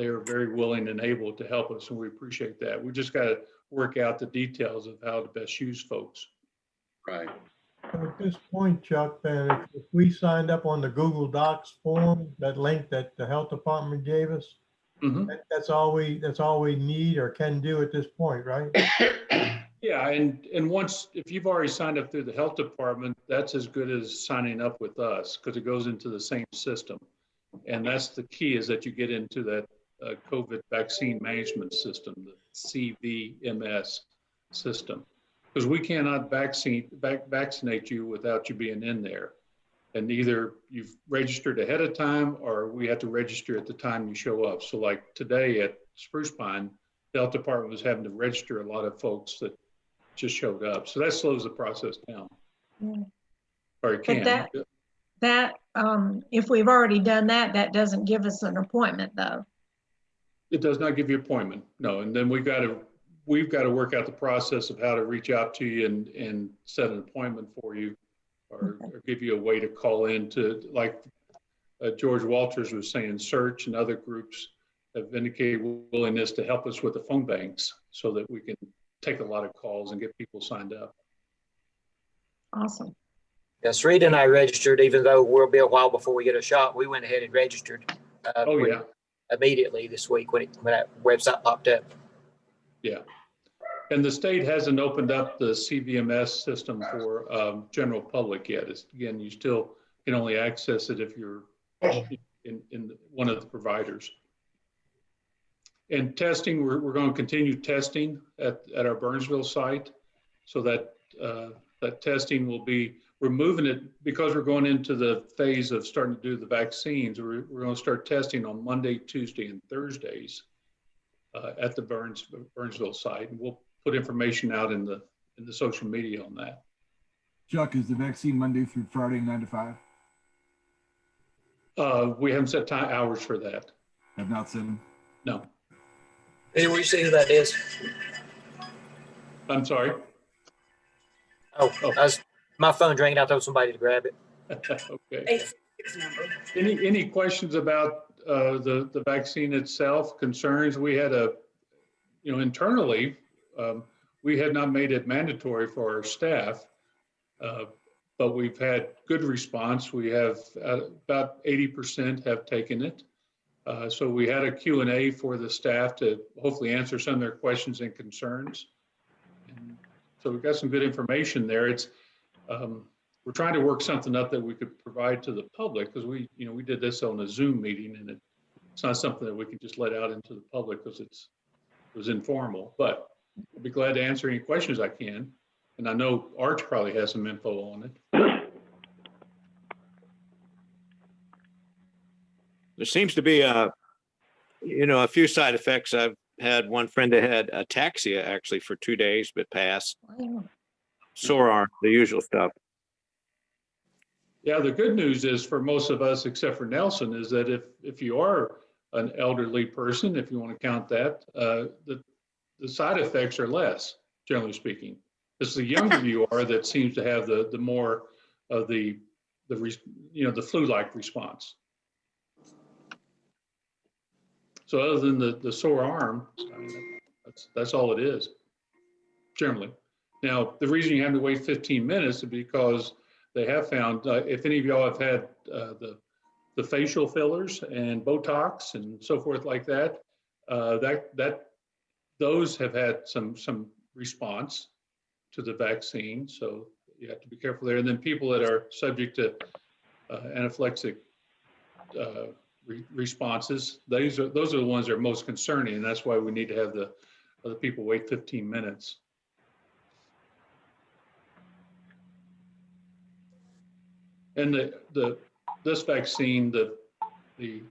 are very willing and able to help us, and we appreciate that. We just got to work out the details of how to best use folks. Right. at this point, Chuck, then if we signed up on the Google Docs form, that link that the health department gave us, that's all we need or can do at this point, right? Yeah, and once, if you've already signed up through the health department, that's as good as signing up with us because it goes into the same system. And that's the key, is that you get into that COVID vaccine management system, the CVMS system, because we cannot vaccinate you without you being in there. And either you've registered ahead of time or we have to register at the time you show up. So like today at Spruce Pine, the health department was having to register a lot of folks that just showed up. So that slows the process down. Yeah. Or it can. But that if we've already done that, that doesn't give us an appointment though. It does not give you an appointment, no. And then we've got to work out the process of how to reach out to you and set an appointment for you, or give you a way to call in to, like George Walters was saying, Search and other groups have indicated willingness to help us with the phone banks so that we can take a lot of calls and get people signed up. Awesome. Yes, Rita and I registered, even though we'll be a while before we get a shot. We went ahead and registered. Immediately this week when that website popped up. Yeah. And the state hasn't opened up the CVMS system for general public yet. Again, you still can only access it if you're in one of the providers. And testing, we're going to continue testing at our Burnsville site. So that that testing will be, we're moving it because we're going into the phase of starting to do the vaccines. We're going to start testing on Monday, Tuesday, and Thursdays at the Burnsville site. And we'll put information out in the social media on that. Chuck, is the vaccine Monday through Friday, 9 to 5? We haven't set hours for that. Have not said them? No. Hey, will you see who that is? I'm sorry. Oh, my phone's ringing. I told somebody to grab it. Okay. Any questions about the vaccine itself, concerns? We had internally, we had not made it mandatory for our staff, but we've had good response. We have about 80% have taken it. So we had a Q&A for the staff to hopefully answer some of their questions and concerns. And so we've got some good information there. It's we're trying to work something up that we could provide to the public, because we did this on a Zoom meeting, and it's not something that we can just let out into the public because it was informal. But I'll be glad to answer any questions I can. And I know Arch probably has some info on it. There seems to be a few side effects. I've had one friend that had ataxia actually for 2 days, but passed. Sore arm, the usual stuff. Yeah, the good news is for most of us, except for Nelson, is that if you are an elderly person, if you want to count that, the side effects are less, generally speaking. It's the younger you are that seems to have the more of the flu-like response. So other than the sore arm, that's all it is, generally. Now, the reason you have to wait 15 minutes is because they have found, if any of y'all have had the facial fillers and Botox and so forth like that, those have had some response to the vaccine. So you have to be careful there. And then people that are subject to anaphylaxis responses, those are the ones that are most concerning, and that's why we need to have the other people wait 15 minutes. And this vaccine, the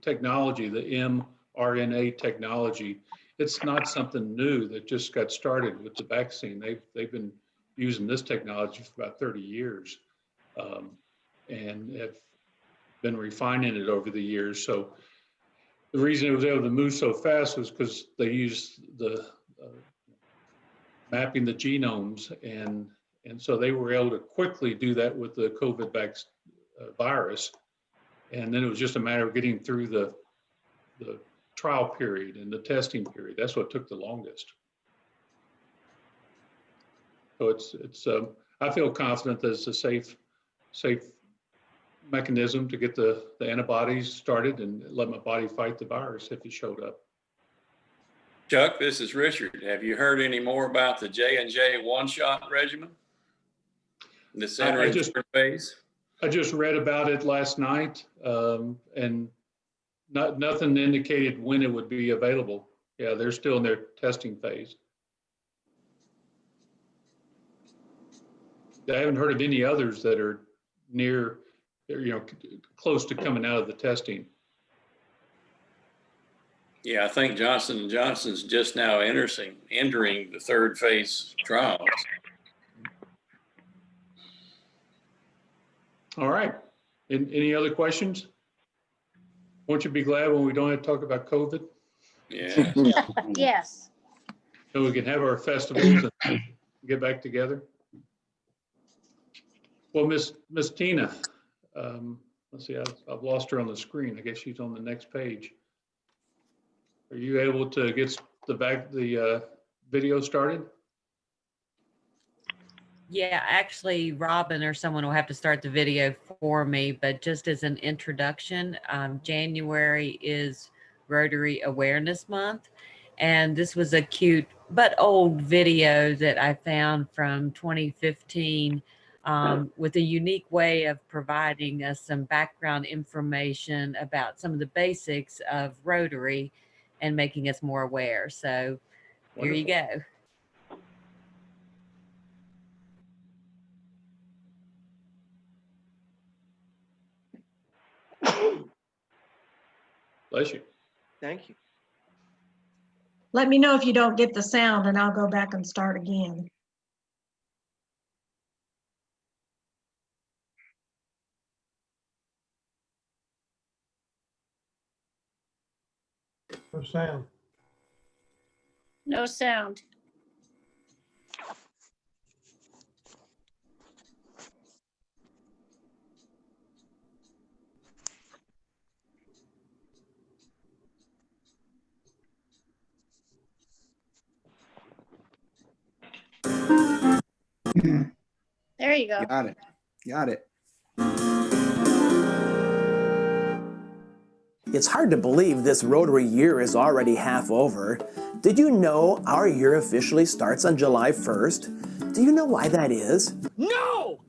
technology, the mRNA technology, it's not something new that just got started with the vaccine. They've been using this technology for about 30 years, and have been refining it over the years. So the reason it was able to move so fast was because they used the mapping the genomes, and so they were able to quickly do that with the COVID virus. And then it was just a matter of getting through the trial period and the testing period. That's what took the longest. So it's I feel confident that it's a safe mechanism to get the antibodies started and let my body fight the virus if it showed up. Chuck, this is Richard. Have you heard any more about the J&J one-shot regimen? This entering third phase? I just read about it last night, and nothing indicated when it would be available. Yeah, they're still in their testing phase. I haven't heard of any others that are near, close to coming out of the testing. Yeah, I think Johnson & Johnson's just now entering the third phase trials. All right. Any other questions? Won't you be glad when we don't have to talk about COVID? Yeah. Yes. So we can have our festivals and get back together. Well, Miss Tina, let's see, I've lost her on the screen. I guess she's on the next page. Are you able to get the video started? Yeah, actually, Robin or someone will have to start the video for me, but just as an introduction, January is Rotary Awareness Month. And this was a cute but old video that I found from 2015 with a unique way of providing us some background information about some of the basics of Rotary and making us more aware. So here you go. Bless you. Thank you. Let me know if you don't get the sound and I'll go back and start again. No sound. No sound. There you go. Got it. Got it. It's hard to believe this Rotary year is already half over. Did you know our year officially starts on July 1st? Do you know why that is? No!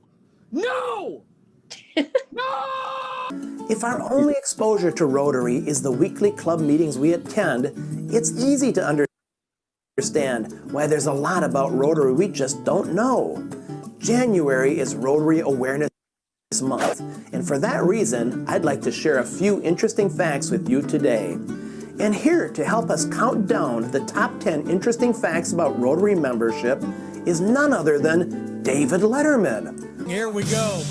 No! If our only exposure to Rotary is the weekly club meetings we attend, it's easy to understand why there's a lot about Rotary we just don't know. January is Rotary Awareness Month, and for that reason, I'd like to share a few interesting facts with you today. And here to help us count down the top 10 interesting facts about Rotary membership is none other than David Letterman. Here we go.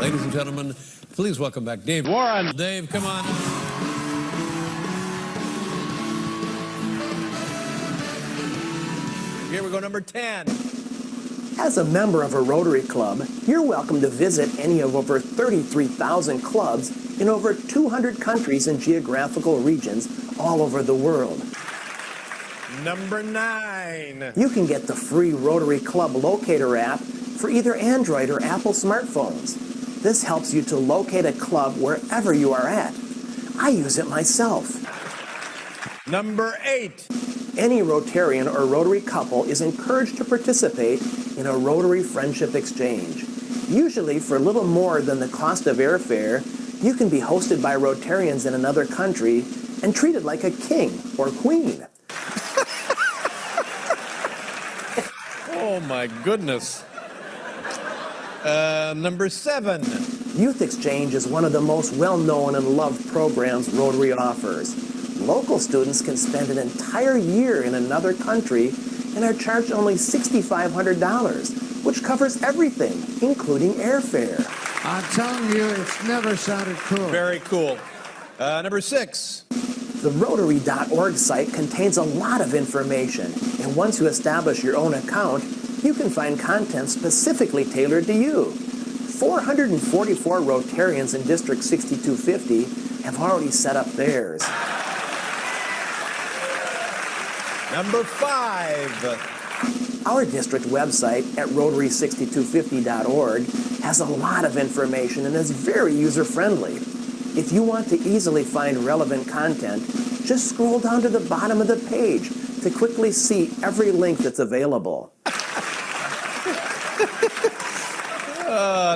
Ladies and gentlemen, please welcome back Dave Warren. Dave, come on. Here we go, number 10. As a member of a Rotary Club, you're welcome to visit any of over 33,000 clubs in over 200 countries and geographical regions all over the world. Number 9. You can get the free Rotary Club Locator app for either Android or Apple smartphones. This helps you to locate a club wherever you are at. I use it myself. Number 8. Any Rotarian or Rotary couple is encouraged to participate in a Rotary Friendship Exchange. Usually for little more than the cost of airfare, you can be hosted by Rotarians in another country and treated like a king or queen. Oh my goodness. Number 7. Youth Exchange is one of the most well-known and loved programs Rotary offers. Local students can spend an entire year in another country and are charged only $6,500, which covers everything, including airfare. I'm telling you, it's never sounded cool. Very cool. Number 6. The Rotary.org site contains a lot of information, and once you establish your own account, you can find content specifically tailored to you. 444 Rotarians in District 6250 have already set up theirs. Number 5. Our district website at Rotary6250.org has a lot of information and is very user-friendly. If you want to easily find relevant content, just scroll down to the bottom of the page to quickly see every link that's available.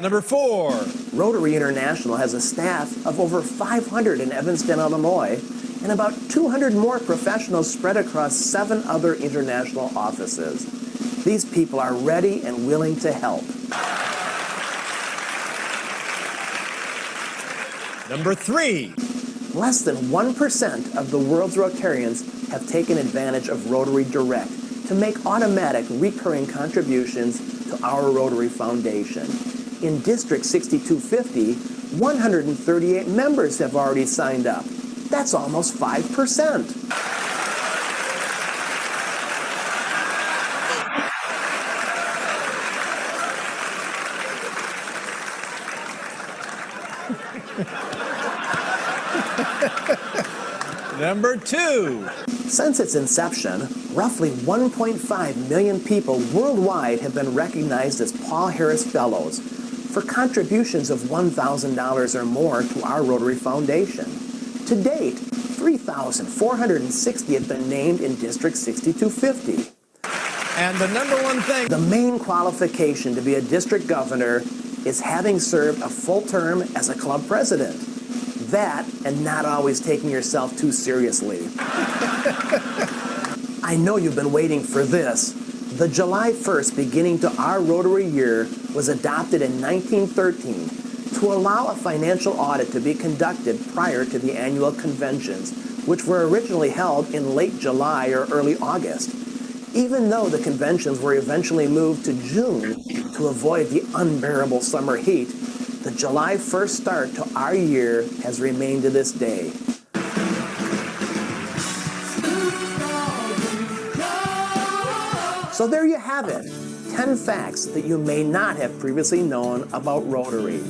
Number 4. Rotary International has a staff of over 500 in Evanston, Illinois, and about 200 more professionals spread across 7 other international offices. These people are ready and willing to help. Number 3. Less than 1% of the world's Rotarians have taken advantage of Rotary Direct to make automatic recurring contributions to our Rotary Foundation. In District 6250, 138 members have already signed up. That's almost 5%. Number 2. Since its inception, roughly 1.5 million people worldwide have been recognized as Paul Harris Fellows for contributions of $1,000 or more to our Rotary Foundation. To date, 3,460 have been named in District 6250. And the number 1 thing. The main qualification to be a district governor is having served a full term as a club president. That and not always taking yourself too seriously. I know you've been waiting for this. The July 1st beginning to our Rotary year was adopted in 1913 to allow a financial audit to be conducted prior to the annual conventions, which were originally held in late July or early August. Even though the conventions were eventually moved to June to avoid the unbearable summer heat, the July 1st start to our year has remained to this day. So there you have it, 10 facts that you may not have previously known about Rotary.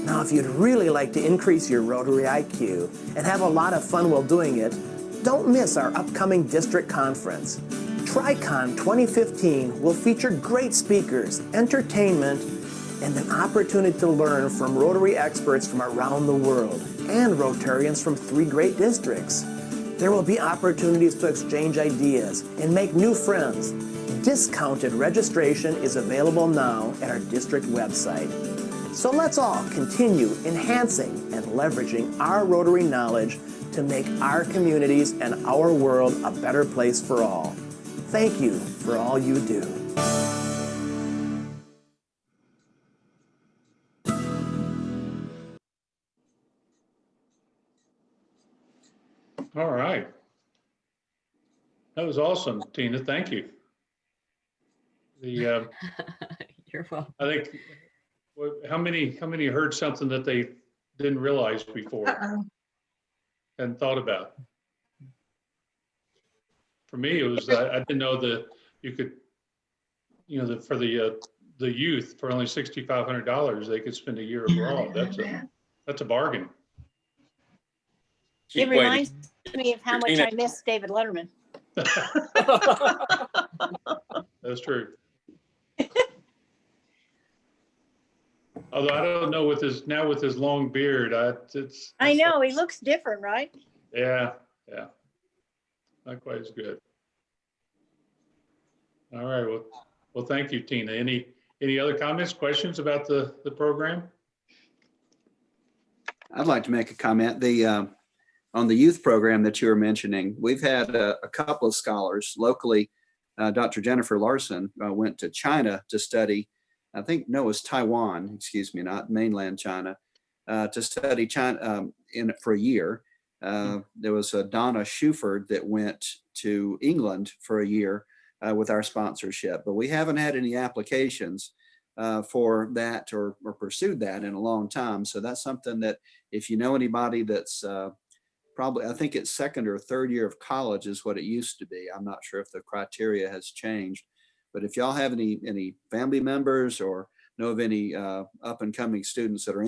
Now, if you'd really like to increase your Rotary IQ and have a lot of fun while doing it, don't miss our upcoming district conference. TriCon 2015 will feature great speakers, entertainment, and an opportunity to learn from Rotary experts from around the world and Rotarians from 3 great districts. There will be opportunities to exchange ideas and make new friends. Discounted registration is available now at our district website. So let's all continue enhancing and leveraging our Rotary knowledge to make our communities and our world a better place for all. Thank you for all you do. All right. That was awesome, Tina. Thank you. You're welcome. I think, how many heard something that they didn't realize before and thought about? For me, it was, I didn't know that you could, for the youth, for only $6,500, they could spend a year abroad. That's a bargain. It reminds me of how much I miss David Letterman. That's true. Although I don't know with his long beard, I know he looks different, right? Yeah, not quite as good. All right, well, thank you, Tina. Any other comments, questions about the program? I'd like to make a comment. On the youth program that you were mentioning, we've had a couple of scholars locally. Dr. Jennifer Larson went to China to study. I think, no, it was Taiwan, excuse me, not mainland China, to study China for a year. There was a Donna Shuford that went to England for a year with our sponsorship, but we haven't had any applications for that or pursued that in a long time. So that's something that if you know anybody that's probably, I think it's 2nd or 3rd year of college is what it used to be. I'm not sure if the criteria has changed. But if y'all have any family members or know of any up and coming students that are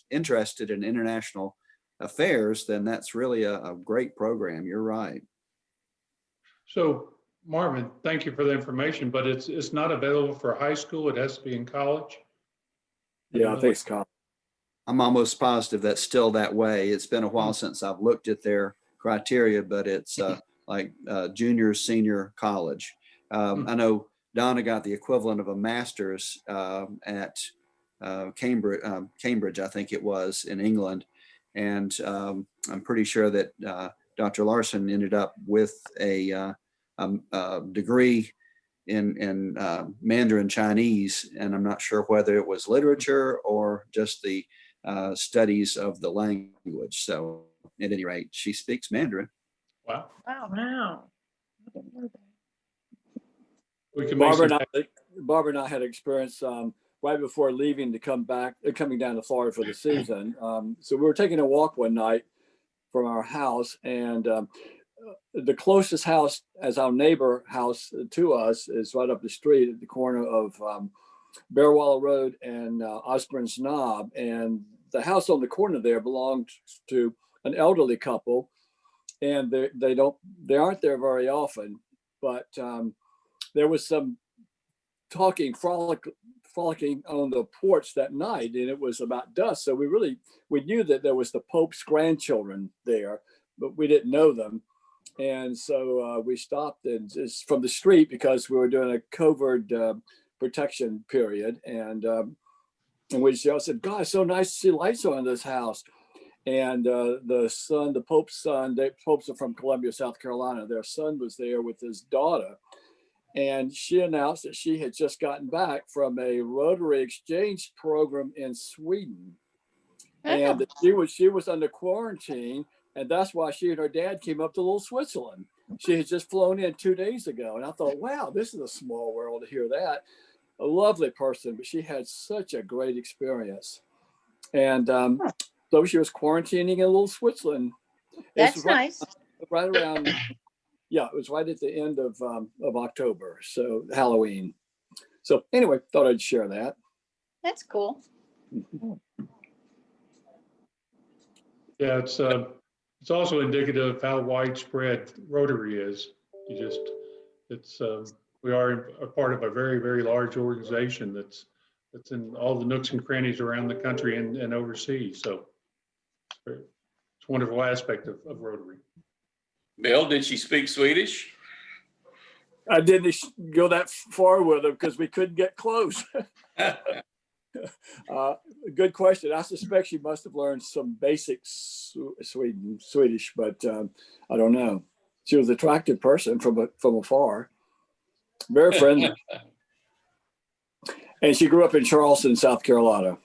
interested in international affairs, then that's really a great program. You're right. So Marvin, thank you for the information, but it's not available for high school. It has to be in college. Yeah, I think it's college. I'm almost positive that's still that way. It's been a while since I've looked at their criteria, but it's like junior, senior college. I know Donna got the equivalent of a master's at Cambridge, I think it was, in England. And I'm pretty sure that Dr. Larson ended up with a degree in Mandarin Chinese. And I'm not sure whether it was literature or just the studies of the language. So at any rate, she speaks Mandarin. Wow. Wow. Barbara and I had experience right before leaving to coming down to Florida for the season. So we were taking a walk one night from our house, and the closest house as our neighbor house to us is right up the street at the corner of Bearwallow Road and Osborne's Knob. And the house on the corner there belonged to an elderly couple, and they aren't there very often, but there was some frolicking on the porch that night, and it was about dusk. So we knew that there was the Pope's grandchildren there, but we didn't know them. And so we stopped and just from the street because we were doing a covert protection period. And we just said, God, it's so nice to see lights on in this house. And the Pope's son, the Popes are from Columbia, South Carolina. Their son was there with his daughter. And she announced that she had just gotten back from a Rotary exchange program in Sweden. And that she was under quarantine, and that's why she and her dad came up to little Switzerland. She had just flown in 2 days ago, and I thought, wow, this is a small world to hear that. A lovely person, but she had such a great experience. And so she was quarantining in little Switzerland. That's nice. Right around, yeah, it was right at the end of October, so Halloween. So anyway, thought I'd share that. That's cool. Yeah, it's also indicative of how widespread Rotary is. We are a part of a very, very large organization that's in all the nooks and crannies around the country and overseas. So it's a wonderful aspect of Rotary. Bill, did she speak Swedish? I didn't go that far with her because we couldn't get close. Good question. I suspect she must have learned some basic Swedish, but I don't know. She was an attractive person from afar, very friendly. And she grew up in Charleston, South Carolina.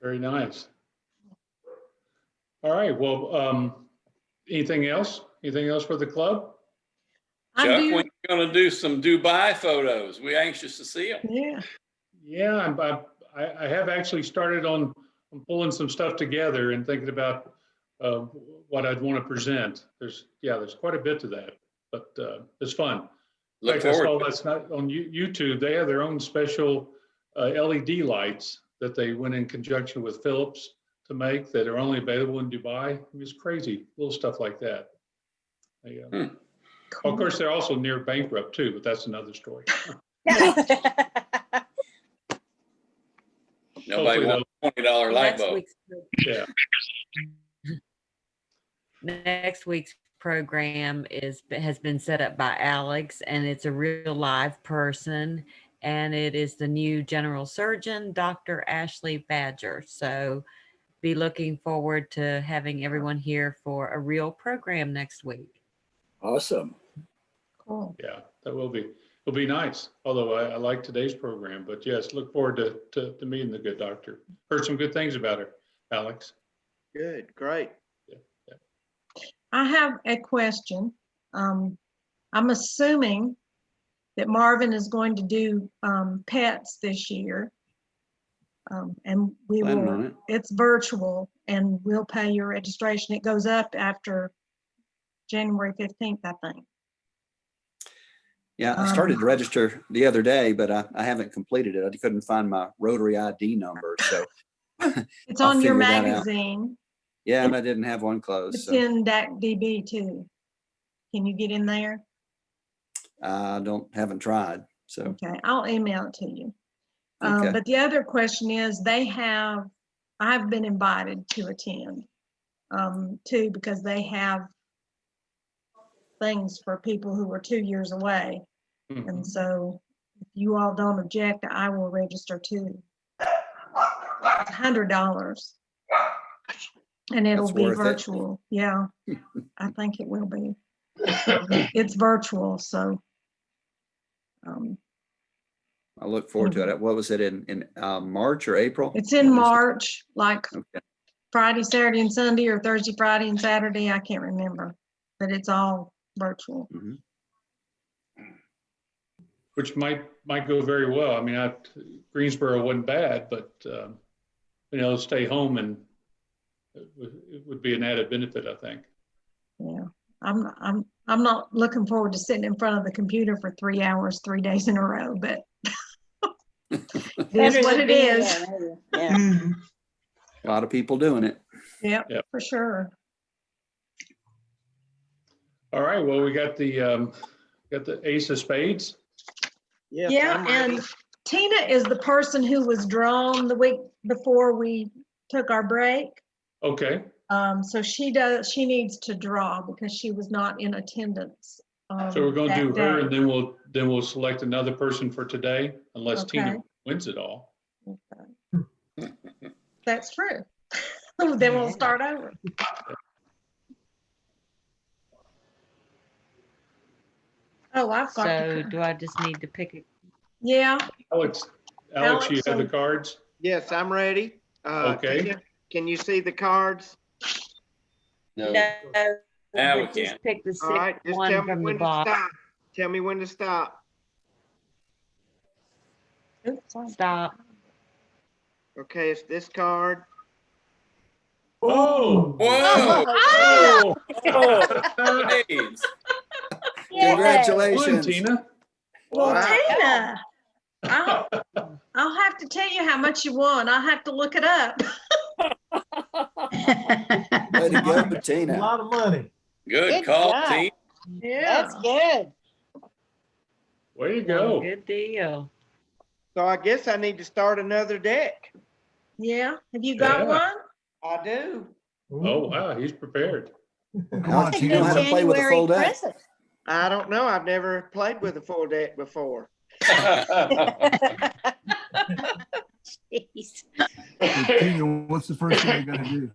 Very nice. All right. Well, anything else? Anything else for the club? Chuck, when you going to do some Dubai photos? We're anxious to see them. Yeah. Yeah, I have actually started on pulling some stuff together and thinking about what I'd want to present. There's quite a bit to that, but it's fun. Look I saw forward. last night on YouTube, they have their own special LED lights that they went in conjunction with Philips to make that are only available in Dubai. It was crazy, little stuff like that. Of course, they're also near bankrupt too, but that's another story. Nobody wants a $20 light bulb. Yeah. Next week's program has been set up by Alex, and it's a real live person, and it is the new general surgeon, Dr. Ashley Badger. So be looking forward to having everyone here for a real program next week. Awesome. Cool. Yeah, that will be. It'll be nice. Although I like today's program, but yes, look forward to meeting the good doctor. Heard some good things about her, Alex. Good, great. I have a question. I'm assuming that Marvin is going to do pets this year. And we Planning will, on it. it's virtual, and we'll pay your registration. It goes up after January 15th, I think. Yeah, I started to register the other day, but I haven't completed it. I couldn't find my Rotary ID number, so It's I'll on your figure that out. magazine. Yeah, and I didn't have one closed. It's So in DAC-DB too. Can you get in there? I haven't tried. So Okay, I'll email it to you. Okay. But the other question is, I've been invited to attend too, because they have things for people who are 2 years away. And so if you all don't object, I will register too. It's $100 and it'll That's be worth it. virtual. Yeah, I think it will be. It's virtual, so. I look forward to it. What was it in March or April? It's in March, like Okay. Friday, Saturday, and Sunday, or Thursday, Friday, and Saturday. I can't remember, but it's all virtual. Mm-hmm. Which might go very well. I mean, Greensboro wasn't bad, but stay home and it would be an added benefit, I think. Yeah, I'm not looking forward to sitting in front of the computer for 3 hours, 3 days in a row, but it is what it is. Yeah. A lot of people doing it. Yep, for sure. All right. Well, we got the ace of spades. Yes, Yeah, I'm ready. and Tina is the person who was drawn the week before we took our break. Okay. So she needs to draw because she was not in attendance. So we're going to do that her, day. and then we'll select another person for today, unless Tina wins it all. Okay. That's true. Then we'll start over. Oh, I've got So the, do I just need to pick it? yeah. Alex, you Alex, have the and- cards? Yes, I'm ready. Okay. Tina, can you see the cards? No. Now we just can't. pick the All right, sixth just one tell me from the when to box. stop. Tell me when to stop. Oops, sorry. Stop. Okay, it's this card. Oh, Whoa. Oh, Oh. Nice. Congratulations. Tina. well, Wow. Tina, I'll have to tell you how much you won. I'll have to look it up. Way to go, A Tina. lot of money. Good Good call, job. team. Yeah. That's good. Way to Well, go. good deal. So I guess I need to start another deck. Yeah. Have you got Yeah. one? I do. Oh, wow, he's prepared. Come on, Alex, you know how to play with a full deck? I don't know. I've never played with a full deck before. Jeez. Hey, Tina, what's the first thing you're gonna do?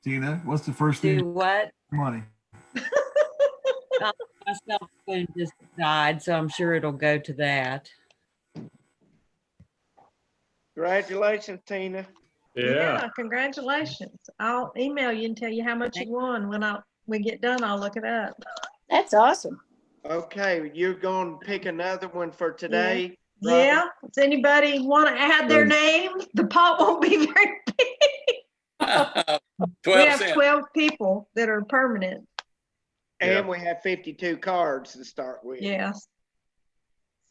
Tina, what's the first thing? Do what? Money. My cell phone just died, so I'm sure it'll go to that. Congratulations, Tina. Yeah. Congratulations. I'll email you and tell you how much you won. When we get done, I'll look it up. That's awesome. Okay, you're going to pick another one for today. Yeah. Does anybody want to add their name? The pot won't be very big. 12 We have cents. 12 people that are permanent. And we have 52 cards to start with. Yes.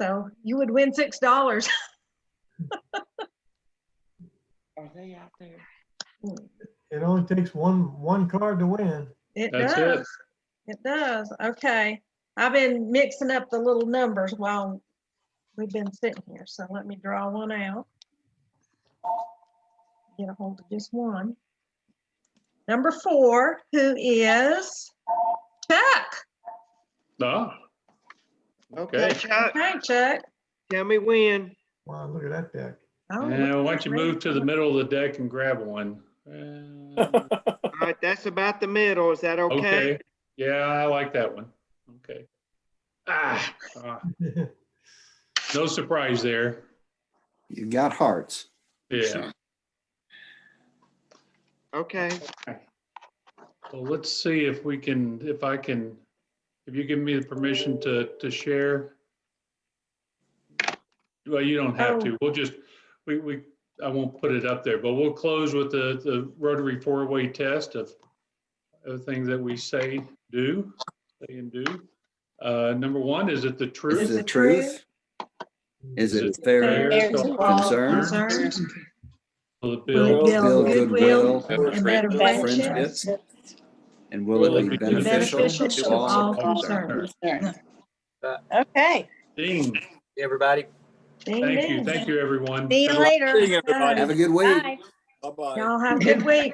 So you would win $6. Are they out there? It only takes one card to win. It That's does. it. It does. Okay. I've been mixing up the little numbers while we've been sitting here. So let me draw one out. Get a hold of just one. Number 4, who is Chuck. No. Okay, Chuck. Okay, Chuck. Tell me when. Wow, look at that deck. Oh, Yeah, look why at don't you that move red to the one. middle of the deck and grab one? All right, that's about the middle. Is that okay? Okay. Yeah, I like that one. Okay. No surprise there. You got hearts. Yeah. Okay. Well, let's see if we can, if you give me the permission to share. Well, you don't have to. We'll just, I won't put it up there, but we'll close with the Rotary 4-way test of things that we say and do. Number 1, is it the truth? Is it truth? Is it fair to all concern? Will it Will it build goodwill and better friendships? friendships? And will it be beneficial to all concerned? Okay. Ding. Everybody. Ding, Thank you. ding. Thank you, everyone. See you later. Seeing everybody. Have a good week. Bye. Bye-bye. Y'all have a good week.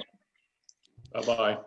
Bye-bye.